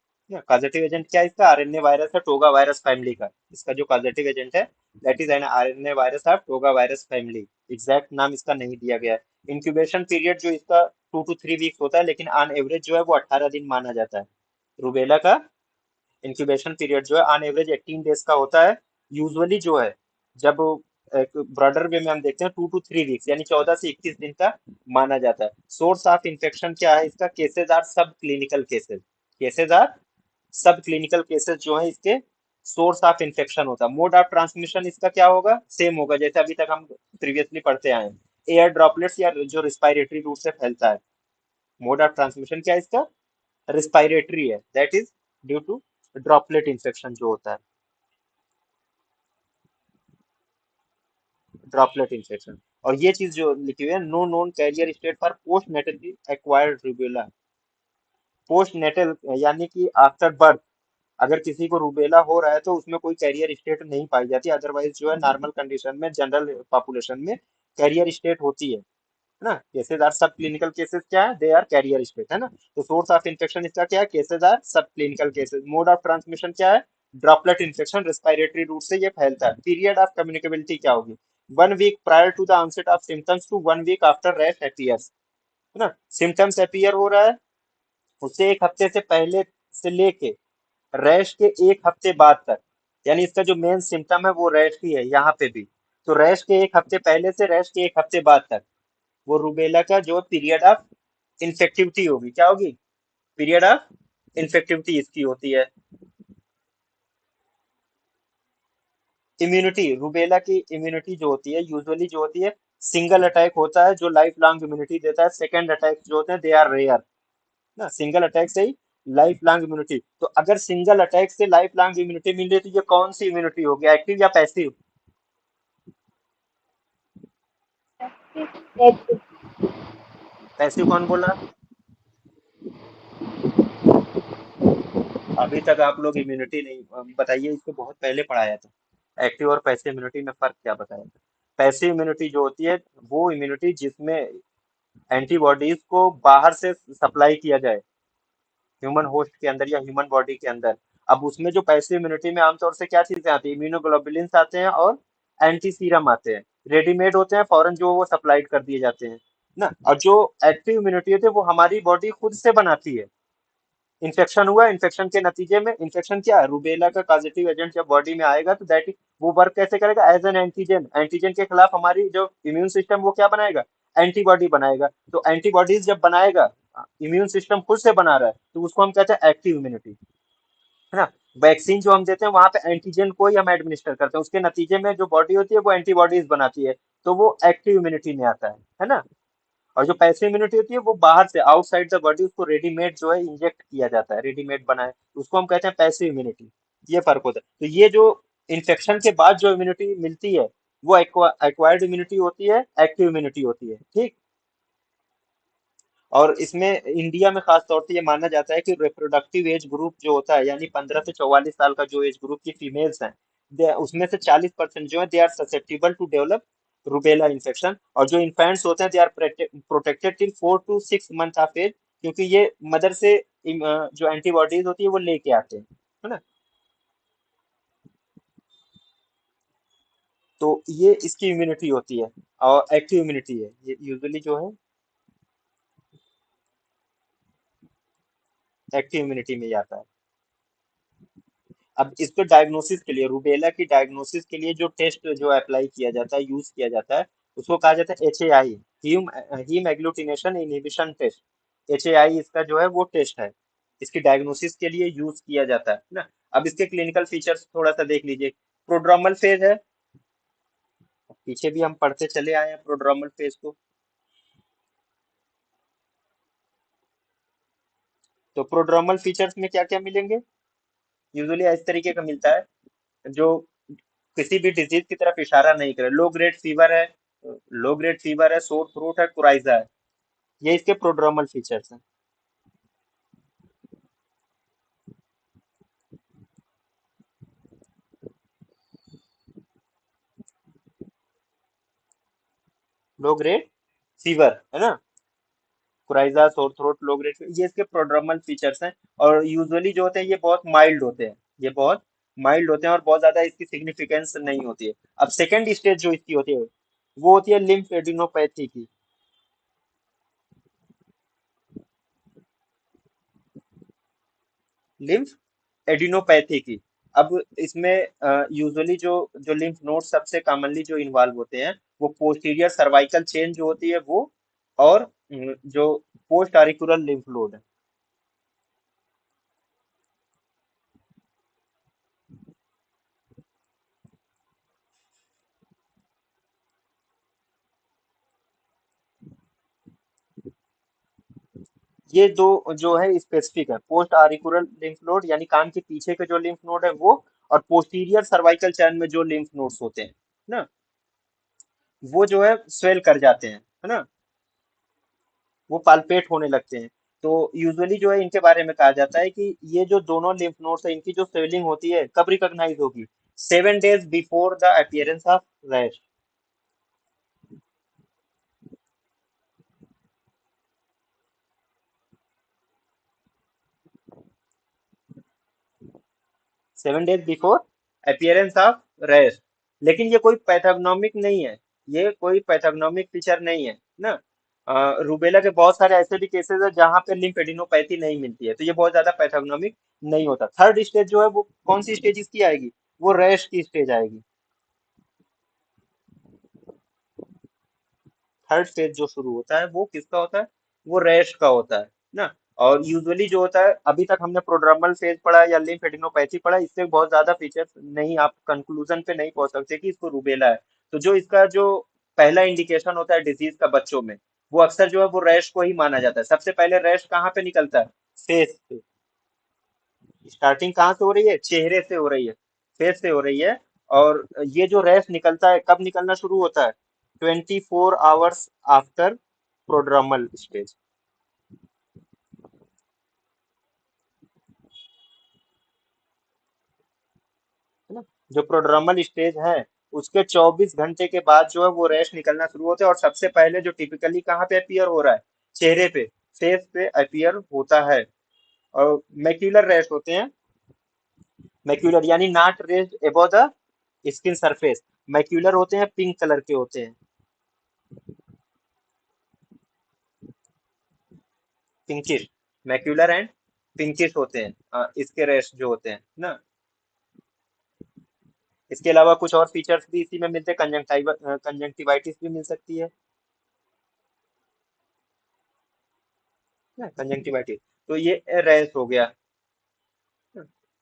कॉजेटिव एजेंट क्या है इसका, आरएनए वायरस है, टोगा वायरस फैमिली का। इसका जो कॉजेटिव एजेंट है that is an RNA virus of toga virus family. Exact नाम इसका नहीं दिया गया है। इंक्यूबेशन पीरियड जो इसका 2 to 3 वीक्स होता है, लेकिन ऑन एवरेज जो है वो 18 दिन माना जाता है। रूबेला का इंक्यूबेशन पीरियड जो है ऑन एवरेज 18 डेज का होता है। यूजुअली जो है, जब एक ब्रॉडर वे में हम देखते हैं 2 to 3 वीक्स, यानी 14 से 21 दिन का माना जाता है। सोर्स ऑफ इंफेक्शन क्या है इसका, केसेज आर सब क्लिनिकल केसेज। केसेज आर सब क्लिनिकल केसेस जो है इसके सोर्स ऑफ इंफेक्शन होता है। मोड ऑफ ट्रांसमिशन इसका क्या होगा, सेम होगा जैसे अभी तक हम प्रीवियसली पढ़ते आए हैं, एयर ड्रॉपलेट्स या जो रिस्पायरेटरी रूट से फैलता है। मोड ऑफ ट्रांसमिशन क्या है इसका, रिस्पायरेटरी है, that is due to droplet infection जो होता है, ड्रॉपलेट इंफेक्शन। और ये चीज जो लिखी हुई है, no known carrier state for postnatally acquired rubella. Postnatal यानी कि आफ्टर बर्थ अगर किसी को रूबेला हो रहा है तो उसमें कोई कैरियर स्टेट नहीं पाई जाती। अदरवाइज जो है नॉर्मल कंडीशन में, जनरल पॉपुलेशन में कैरियर स्टेट होती है ना। केसेस आर सब क्लिनिकल केसेस क्या है, दे आर कैरियर स्टेट, है ना। तो सोर्स ऑफ इन्फेक्शन इसका क्या है, केसेस आर सब clinical cases. Mode of transmission क्या है, ड्रॉपलेट इन्फेक्शन, रेस्पिरेटरी रूट से ये फैलता है। पीरियड ऑफ कम्युनिकेबिलिटी क्या होगी, 1 week prior to the onset of symptoms to 1 week after rash appears, है ना। सिम्टम्स अपीयर हो रहा है उससे 1 हफ्ते से पहले से लेके रैश के 1 हफ्ते बाद तक, यानी इसका जो मेन सिम्टम है वो रैश ही है यहाँ पे भी। तो रैश के 1 हफ्ते पहले से रैश के 1 हफ्ते बाद तक वो रूबेला का जो पीरियड ऑफ इन्फेक्टिविटी होगी, क्या होगी, पीरियड ऑफ इन्फेक्टिविटी इसकी होती है। इम्यूनिटी, रूबेला की इम्यूनिटी जो होती है यूजुअली जो होती है, सिंगल अटैक होता है जो लाइफ लॉन्ग इम्यूनिटी देता है। सेकेंड अटैक जो होते हैं दे आर रेयर ना। सिंगल अटैक से ही लाइफ लॉन्ग इम्यूनिटी। तो अगर सिंगल अटैक से लाइफ लॉन्ग इम्यूनिटी मिल रही है तो ये कौन सी इम्यूनिटी होगी, एक्टिव या पैसिव। Active. पैसिव कौन बोला, अभी तक आप लोग इम्यूनिटी नहीं बताइए, इसको बहुत पहले पढ़ाया था। एक्टिव और पैसिव इम्यूनिटी में फर्क क्या बताया था? पैसिव इम्यूनिटी जो होती है वो इम्यूनिटी जिसमें एंटीबॉडीज को बाहर से सप्लाई किया जाए ह्यूमन होस्ट के अंदर या ह्यूमन बॉडी के अंदर। अब उसमें जो पैसिव इम्यूनिटी में आमतौर से क्या चीजें आती है, इम्यूनोग्लोबुलिन्स आते हैं और एंटी सीरम आते हैं, रेडीमेड होते हैं, फौरन जो वो सप्लाइड कर दिए जाते हैं ना। और जो एक्टिव इम्यूनिटी होती है वो हमारी बॉडी खुद से बनाती है। इन्फेक्शन हुआ, इन्फेक्शन के नतीजे में, इन्फेक्शन क्या है, रूबेला का पॉजिटिव एजेंट जब बॉडी में आएगा तो दैट वो वर्क कैसे करेगा, एज एन एंटीजन। एंटीजन के खिलाफ हमारी जो इम्यून सिस्टम वो क्या बनाएगा, एंटीबॉडी बनाएगा। तो एंटीबॉडीज जब बनाएगा, इम्यून सिस्टम खुद से बना रहा है, तो उसको हम कहते हैं एक्टिव इम्यूनिटी, है ना। वैक्सीन जो हम देते हैं वहां पे एंटीजन को ही हम एडमिनिस्टर करते हैं, उसके नतीजे में जो बॉडी होती है वो एंटीबॉडीज बनाती है, तो वो एक्टिव इम्यूनिटी में आता है ना। और जो पैसिव इम्यूनिटी होती है वो बाहर से आउटसाइड द बॉडी उसको रेडीमेड जो है इंजेक्ट किया जाता है, रेडीमेड बनाए, उसको हम कहते हैं पैसिव इम्यूनिटी। ये फर्क होता है। तो ये जो इन्फेक्शन के बाद जो इम्यूनिटी मिलती है वो एक्वायर्ड इम्यूनिटी होती है, एक्टिव इम्यूनिटी होती है, ठीक। और इसमें इंडिया में खास तौर से ये माना जाता है कि रिप्रोडक्टिव एज ग्रुप जो होता है, यानी 15 से 44 साल का जो एज ग्रुप की फीमेल्स हैं, उसमें से 40% जो है they are susceptible to develop rubella infection. और जो इन्फेंट्स होते हैं they are protected till 4 to 6 month of age, क्योंकि ये मदर से जो एंटीबॉडीज होती है वो लेके आते हैं, है ना। तो ये इसकी इम्यूनिटी होती है और एक्टिव इम्यूनिटी है, ये यूजुअली जो है एक्टिव इम्यूनिटी में ही आता है। अब इसको डायग्नोसिस के लिए, रूबेला की डायग्नोसिस के लिए जो टेस्ट जो अप्लाई किया जाता है, यूज किया जाता है, उसको कहा जाता है HAI, haemagglutination inhibition test. HAI इसका जो है वो टेस्ट है, इसकी डायग्नोसिस के लिए यूज किया जाता है ना। अब इसके क्लिनिकल फीचर्स थोड़ा सा देख लीजिए। प्रोड्रोमल फेज है, पीछे भी हम पढ़ते चले आए हैं प्रोड्रोमल फेज को। तो प्रोड्रोमल फीचर्स में क्या क्या मिलेंगे, यूजुअली इस तरीके का मिलता है जो किसी भी डिजीज की तरफ इशारा नहीं करे। लो ग्रेड फीवर है, सोर थ्रोट है, कुराइजा है, ये इसके प्रोड्रोमल फीचर्स हैं। लो ग्रेड फीवर है ना, कुराइजा, सोर थ्रोट, लो ग्रेड, ये इसके प्रोड्रोमल फीचर्स हैं। और यूजुअली जो होते हैं ये बहुत माइल्ड होते हैं, ये बहुत माइल्ड होते हैं और बहुत ज्यादा इसकी सिग्निफिकेंस नहीं होती है। अब सेकेंड स्टेज जो इसकी होती है वो होती है लिम्फ एडिनोपैथी की। लिम्फ एडिनोपैथी की। अब इसमें यूजुअली जो जो लिम्फ नोड सबसे कॉमनली जो इन्वॉल्व होते हैं वो पोस्टीरियर सर्वाइकल चेन जो होती है वो, और जो पोस्ट ऑरिकुलर लिम्फ नोड है। ये दो जो है स्पेसिफिक है, पोस्ट ऑरिकुलर लिम्फ नोड यानी कान के पीछे के जो लिम्फ नोड है वो, और पोस्टीरियर सर्वाइकल चैन में जो लिम्फ नोड्स होते हैं ना, वो जो है स्वेल कर जाते हैं, है ना, वो पाल्पेट होने लगते हैं। तो यूजुअली जो है इनके बारे में कहा जाता है कि ये जो दोनों लिम्फ नोड्स है इनकी जो स्वेलिंग होती है कब रिकॉग्नाइज होगी, 7 days before the appearance of rash. 7 days before appearance of rash. लेकिन ये कोई पैथोग्नोमिक नहीं है, ये कोई पैथोग्नोमिक फीचर नहीं है ना। रूबेला के बहुत सारे ऐसे भी केसेस है जहां पे लिम्फेडिनोपैथी नहीं मिलती है, तो ये बहुत ज्यादा पैथोग्नोमिक नहीं होता। थर्ड स्टेज जो है वो कौन सी स्टेज इसकी आएगी, वो रैश की स्टेज आएगी। थर्ड स्टेज जो शुरू होता है वो किसका होता है, वो रैश का होता है ना। और यूजुअली जो होता है, अभी तक हमने प्रोड्रमल फेज पढ़ा या लिम्फेडिनोपैथी पढ़ा, इससे बहुत ज्यादा फीचर्स नहीं, आप कंक्लूजन पे नहीं पहुंच सकते कि इसको रूबेला है। तो जो इसका जो पहला इंडिकेशन होता है डिजीज का बच्चों में, वो अक्सर जो है वो रैश को ही माना जाता है। सबसे पहले रैश कहाँ पे निकलता है, फेस पे। स्टार्टिंग कहाँ से हो रही है, चेहरे से हो रही है, फेस से हो रही है। और ये जो रैश निकलता है कब निकलना शुरू होता है, 24 hours आफ्टर प्रोड्रमल स्टेज। जो प्रोड्रोमल स्टेज है उसके 24 घंटे के बाद जो है वो रैश निकलना शुरू होते हैं, और सबसे पहले जो टिपिकली कहाँ पे अपीयर हो रहा है, चेहरे पे, फेस पे अपीयर होता है। और मैक्यूलर रैश होते हैं, मैक्यूलर यानी not raised above the skin surface. Macular होते हैं, पिंक कलर के होते हैं, पिंकिश, मैक्यूलर एंड पिंकिश होते हैं इसके रैश जो होते हैं ना। इसके अलावा कुछ और फीचर्स भी इसी में मिलते हैं, कंजंक्टिवाइटिस भी मिल सकती है ना, कंजंक्टिवाइटिस। तो ये रैश हो गया।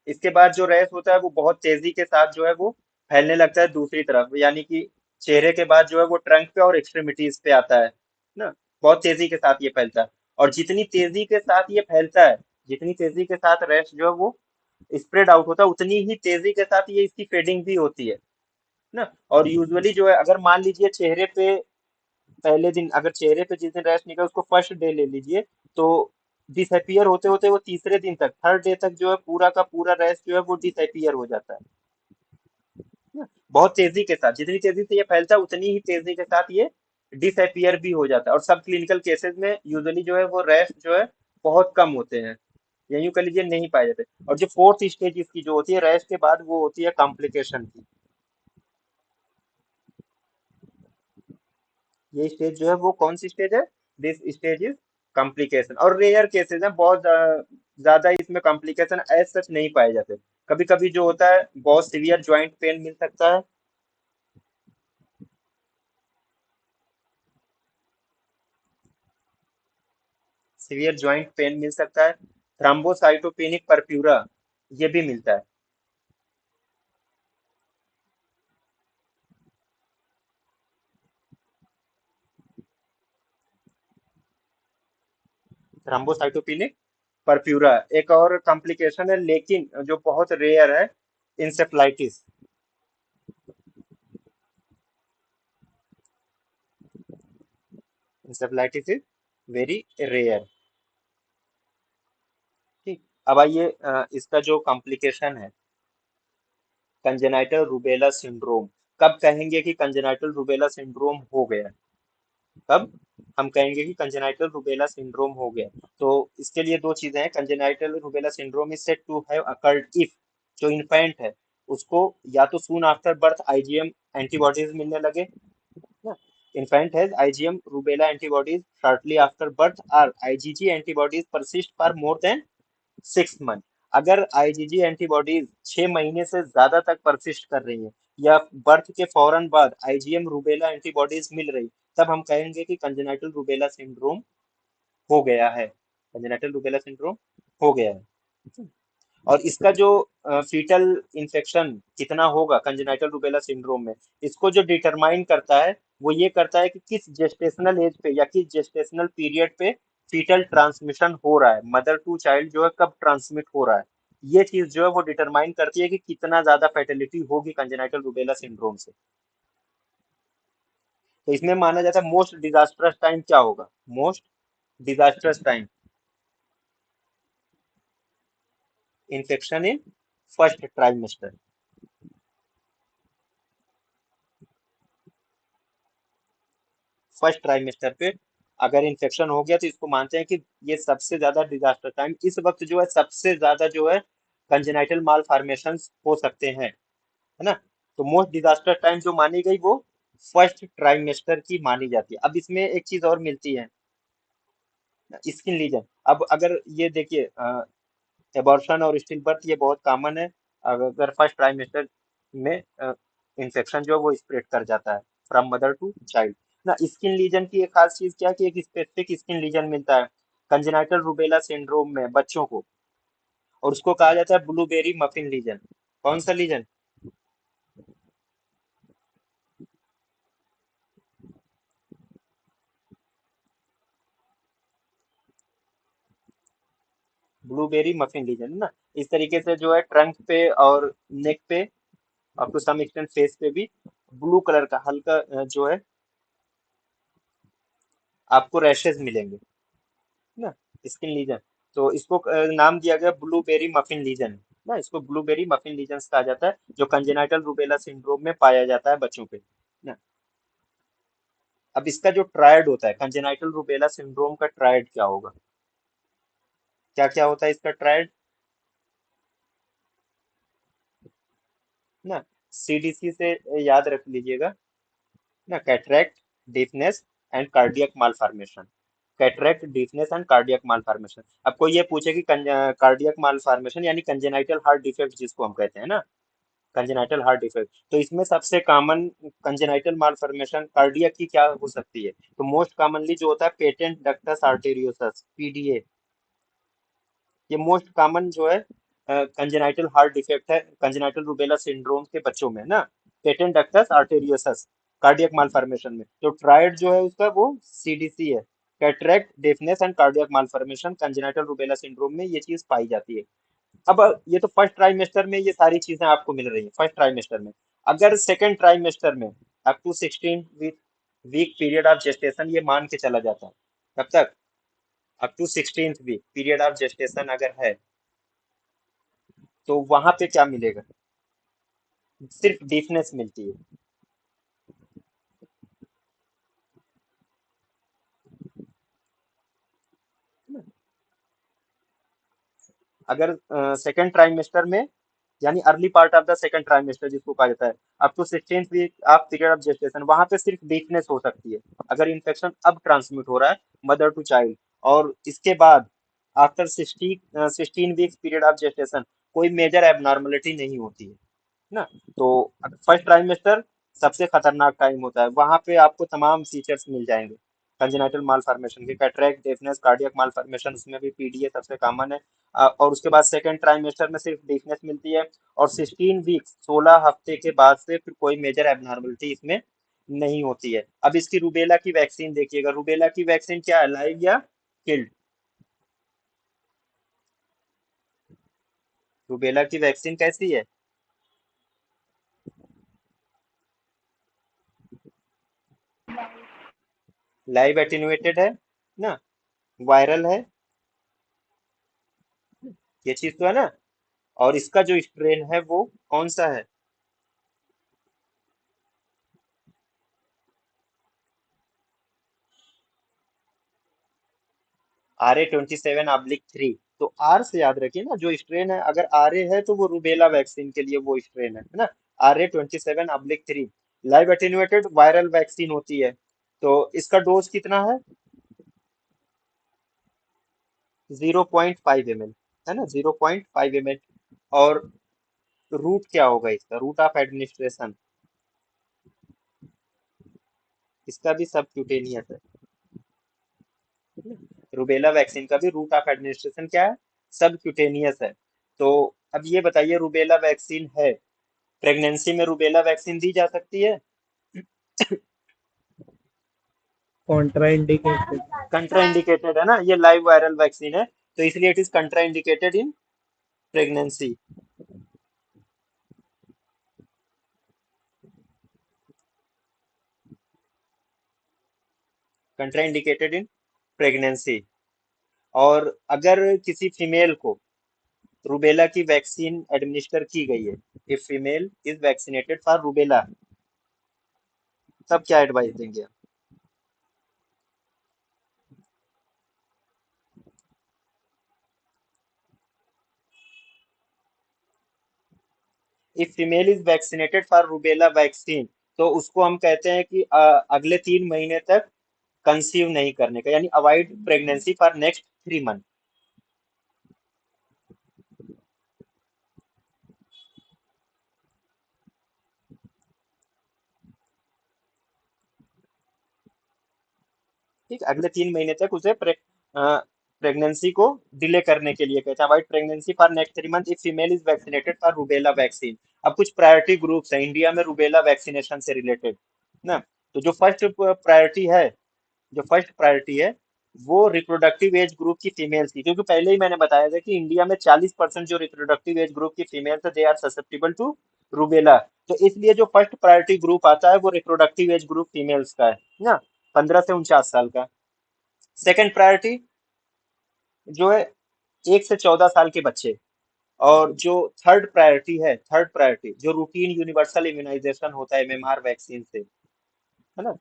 इसके बाद जो रैश होता है वो बहुत तेजी के साथ जो है वो फैलने लगता है दूसरी तरफ, यानी कि चेहरे के बाद जो है वो ट्रंक पे और एक्सट्रीमिटीज पे आता है ना। बहुत तेजी के साथ ये फैलता है, और जितनी तेजी के साथ ये फैलता है, जितनी तेजी के साथ रैश जो है वो स्प्रेड आउट होता है, उतनी ही तेजी के साथ ये इसकी फेडिंग भी होती है ना। और यूजुअली जो है, अगर मान लीजिए चेहरे पे पहले दिन, अगर चेहरे पे जिस दिन रैश निकले उसको फर्स्ट डे ले लीजिए, तो डिसअपियर होते होते वो तीसरे दिन तक, थर्ड डे तक जो है पूरा का पूरा रैश जो है वो डिसअपियर हो जाता है ना। बहुत तेजी के साथ, जितनी तेजी से ये फैलता है उतनी ही तेजी के साथ ये डिसअपियर भी हो जाता है। और सब क्लिनिकल केसेस में यूजुअली जो है वो रैश जो है बहुत कम होते हैं, या यूं कह लीजिए नहीं पाए जाते। और जो फोर्थ स्टेज इसकी जो होती है रैश के बाद, वो होती है कॉम्प्लिकेशन की। ये स्टेज जो है वो कौन सी स्टेज है, दिस स्टेज इज कॉम्प्लिकेशन। और रेयर केसेस है, बहुत ज्यादा इसमें कॉम्प्लिकेशन एज सच नहीं पाए जाते। कभी कभी जो होता है बहुत सीवियर ज्वाइंट पेन मिल सकता है, सीवियर ज्वाइंट पेन मिल सकता है, थ्रम्बोसाइटोपेनिक परप्यूरा ये भी मिलता है। थ्रम्बोसाइटोपेनिक परप्यूरा एक और कॉम्प्लिकेशन है, लेकिन जो बहुत रेयर है, encephalitis. Encephalitis is very rare. ठीक, अब आइए इसका जो कॉम्प्लिकेशन है, कंजेनाइटल रूबेला सिंड्रोम। कब कहेंगे कि कंजेनाइटल रूबेला सिंड्रोम हो गया, कब हम कहेंगे कि कंजेनाइटल रूबेला सिंड्रोम हो गया? तो इसके लिए दो चीजें हैं। Congenital rubella syndrome is said to have occurred if जो इन्फेंट है उसको या तो soon after birth IgM antibodies मिलने लगे, infant has IgM rubella antibodies shortly after birth, और IgG antibodies persist for more than 6 month. अगर आईजीजी एंटीबॉडीज 6 महीने से ज्यादा तक परसिस्ट कर रही हैं, या बर्थ के फौरन बाद आईजीएम रूबेला एंटीबॉडीज मिल रही, तब हम कहेंगे कि कंजेनाइटल रूबेला सिंड्रोम हो गया है, कंजेनाइटल रूबेला सिंड्रोम हो गया है। और इसका जो फीटल इंफेक्शन कितना होगा कंजेनाइटल रूबेला सिंड्रोम में, इसको जो डिटरमाइन करता है वो ये करता है कि किस जेस्टेशनल एज पे या किस जेस्टेशनल पीरियड पे फीटल ट्रांसमिशन हो रहा है, मदर टू चाइल्ड जो है कब ट्रांसमिट हो रहा है। ये चीज जो है वो डिटरमाइन करती है कि कितना ज्यादा फैटिलिटी होगी कंजेनाइटल रूबेला सिंड्रोम से। तो इसमें माना जाता है मोस्ट डिजास्टरस टाइम क्या होगा, most disastrous time infection in first trimester. First trimester पे अगर इन्फेक्शन हो गया तो इसको मानते हैं कि ये सबसे ज्यादा डिजास्टर टाइम, इस वक्त जो है सबसे ज्यादा जो है कंजेनाइटल माल फॉर्मेशन हो सकते हैं, है ना। तो मोस्ट डिजास्टर टाइम जो मानी गई वो फर्स्ट ट्राइमेस्टर की मानी जाती है। अब इसमें एक चीज और मिलती है, स्किन लीजन। अब अगर ये देखिए, एबॉर्शन और स्टिल बर्थ ये बहुत कॉमन है। अगर फर्स्ट ट्राइमेस्टर में इंफेक्शन जो है वो स्प्रेड कर जाता है फ्रॉम मदर टू चाइल्ड ना। स्किन लीजन की एक खास चीज क्या है कि एक स्पेसिफिक स्किन लीजन मिलता है कंजेनाइटल रूबेला सिंड्रोम में बच्चों को, और उसको कहा जाता है ब्लूबेरी मफिन लीजन। कौन सा लीजन? ब्लूबेरी मफिन लीजन ना। इस तरीके से जो है ट्रंक पे और नेक पे और टू सम एक्सटेंट फेस पे भी ब्लू कलर का हल्का जो है आपको रैशेज मिलेंगे ना, स्किन लीजन। तो इसको नाम दिया गया ब्लूबेरी मफिन लीजन। ना, इसको ब्लूबेरी मफिन लीजन्स कहा जाता है, जो कंजेनाइटल रूबेला सिंड्रोम में पाया जाता है बच्चों पे ना। अब इसका जो ट्रायड होता है कंजेनाइटल रूबेला सिंड्रोम का, ट्रायड क्या होगा, क्या क्या होता है इसका ट्रायड ना, सीडीसी से याद रख लीजिएगा ना, cataract, deafness and cardiac malformation. Cataract, deafness and cardiac malformation. अब कोई ये पूछे कि कार्डियक मालफॉर्मेशन यानी कंजेनाइटल हार्ट डिफेक्ट जिसको हम कहते हैं ना, कंजेनाइटल हार्ट डिफेक्ट, तो इसमें सबसे कॉमन कंजेनाइटल मालफॉर्मेशन कार्डियक की क्या हो सकती है, तो मोस्ट कॉमनली जो होता है पेटेंट डक्टस आर्टेरियोसस, पीडीए, ये मोस्ट कॉमन जो है कंजेनाइटल हार्ट डिफेक्ट है कंजेनाइटल रूबेला सिंड्रोम के बच्चों में ना, patent ductus arteriosus cardiac malformation में। तो ट्रायड जो है उसका वो सीडीसी है, cataract, deafness and cardiac malformation congenital rubella syndrome में ये चीज पाई जाती है। अब ये तो फर्स्ट ट्राइमेस्टर में ये सारी चीजें आपको मिल रही है, फर्स्ट ट्राइमेस्टर में। अगर सेकंड ट्राइमेस्टर में up to 16 week week period of gestation ये मान के चला जाता है, कब तक, up to 16th week period of gestation अगर है, तो वहां पे क्या मिलेगा, सिर्फ डीफनेस मिलती है। अगर सेकंड ट्राइमेस्टर में यानी early part of the second trimester जिसको कहा जाता है, up to 16th week of period of gestation, वहां पे सिर्फ वीकनेस हो सकती है अगर इन्फेक्शन अब ट्रांसमिट हो रहा है मदर टू चाइल्ड। और इसके बाद after 16 weeks period of gestation कोई मेजर एबनॉर्मलिटी नहीं होती है ना। तो फर्स्ट ट्राइमेस्टर सबसे खतरनाक टाइम होता है, वहां पे आपको तमाम फीचर्स मिल जाएंगे कंजेनाइटल मालफॉर्मेशन के, कैटरेक्ट, डेफनेस, कार्डियक मालफॉर्मेशन, उसमें भी पीडीए सबसे कॉमन है। और उसके बाद सेकंड ट्राइमेस्टर में सिर्फ डीफनेस मिलती है, और 16 वीक्स 16 हफ्ते के बाद से फिर कोई मेजर एबनॉर्मलिटी इसमें नहीं होती है। अब इसकी रूबेला की वैक्सीन देखिएगा, रूबेला की वैक्सीन क्या है, लाइव या किल्ड, रूबेला की वैक्सीन कैसी है, लाइव एटेन्युएटेड है ना, वायरल है, ये चीज तो है ना। और इसका जो स्ट्रेन है वो कौन सा है, RA27/3। तो आर से याद रखिए ना, जो स्ट्रेन है अगर RA है तो वो रूबेला वैक्सीन के लिए वो स्ट्रेन है ना, RA27/3। Live attenuated viral vaccine होती है, तो इसका डोज कितना है, 0.5 ml है ना, 0.5 ml। और रूट क्या होगा इसका, रूट ऑफ एडमिनिस्ट्रेशन, इसका भी सब क्यूटेनियस है, रूबेला वैक्सीन का भी रूट ऑफ एडमिनिस्ट्रेशन क्या है, सब क्यूटेनियस है। तो अब ये बताइए, रूबेला वैक्सीन है, प्रेगनेंसी में रूबेला वैक्सीन दी जा सकती है, कॉन्ट्राइंडिकेटेड। कंट्रा इंडिकेटेड है ना, ये लाइव वायरल वैक्सीन है, तो इसलिए it is कंट्रा indicated in pregnancy, कंट्रा indicated in pregnancy. और अगर किसी फीमेल को रूबेला की वैक्सीन एडमिनिस्टर की गई है, if female is vaccinated for rubella, तब क्या एडवाइस देंगे आप, if female is vaccinated for rubella vaccine, तो उसको हम कहते हैं कि अगले 3 महीने तक कंसीव नहीं करने का, यानी avoid pregnancy for next 3 month. ठीक, अगले 3 महीने तक उसे प्रेगनेंसी को डिले करने के लिए कहते हैं, avoid pregnancy for next 3 month if female is vaccinated for rubella vaccine. अब कुछ प्रायोरिटी ग्रुप्स हैं इंडिया में रूबेला वैक्सीनेशन से रिलेटेड ना, तो जो फर्स्ट प्रायोरिटी है वो रिप्रोडक्टिव एज ग्रुप की फीमेल्स की, क्योंकि पहले ही मैंने बताया था कि इंडिया में 40% जो रिप्रोडक्टिव एज ग्रुप की फीमेल्स है they are susceptible to rubella. तो इसलिए जो फर्स्ट प्रायोरिटी ग्रुप आता है वो रिप्रोडक्टिव एज ग्रुप फीमेल्स का है ना, 15 से 49 साल का। सेकंड प्रायोरिटी जो है 1 से 14 साल के बच्चे, और जो थर्ड प्रायोरिटी जो रूटीन यूनिवर्सल इम्यूनाइजेशन होता है एमएमआर वैक्सीन से, है ना,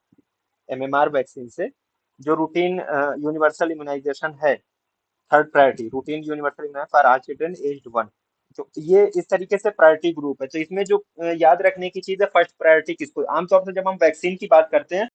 एमएमआर वैक्सीन से जो रूटीन यूनिवर्सल इम्यूनाइजेशन है, third priority routine universal immunisation for all children aged 1। तो ये इस तरीके से प्रायोरिटी ग्रुप है। तो इसमें जो याद रखने की चीज है, फर्स्ट प्रायोरिटी किसको, आमतौर पर जब हम वैक्सीन की बात करते हैं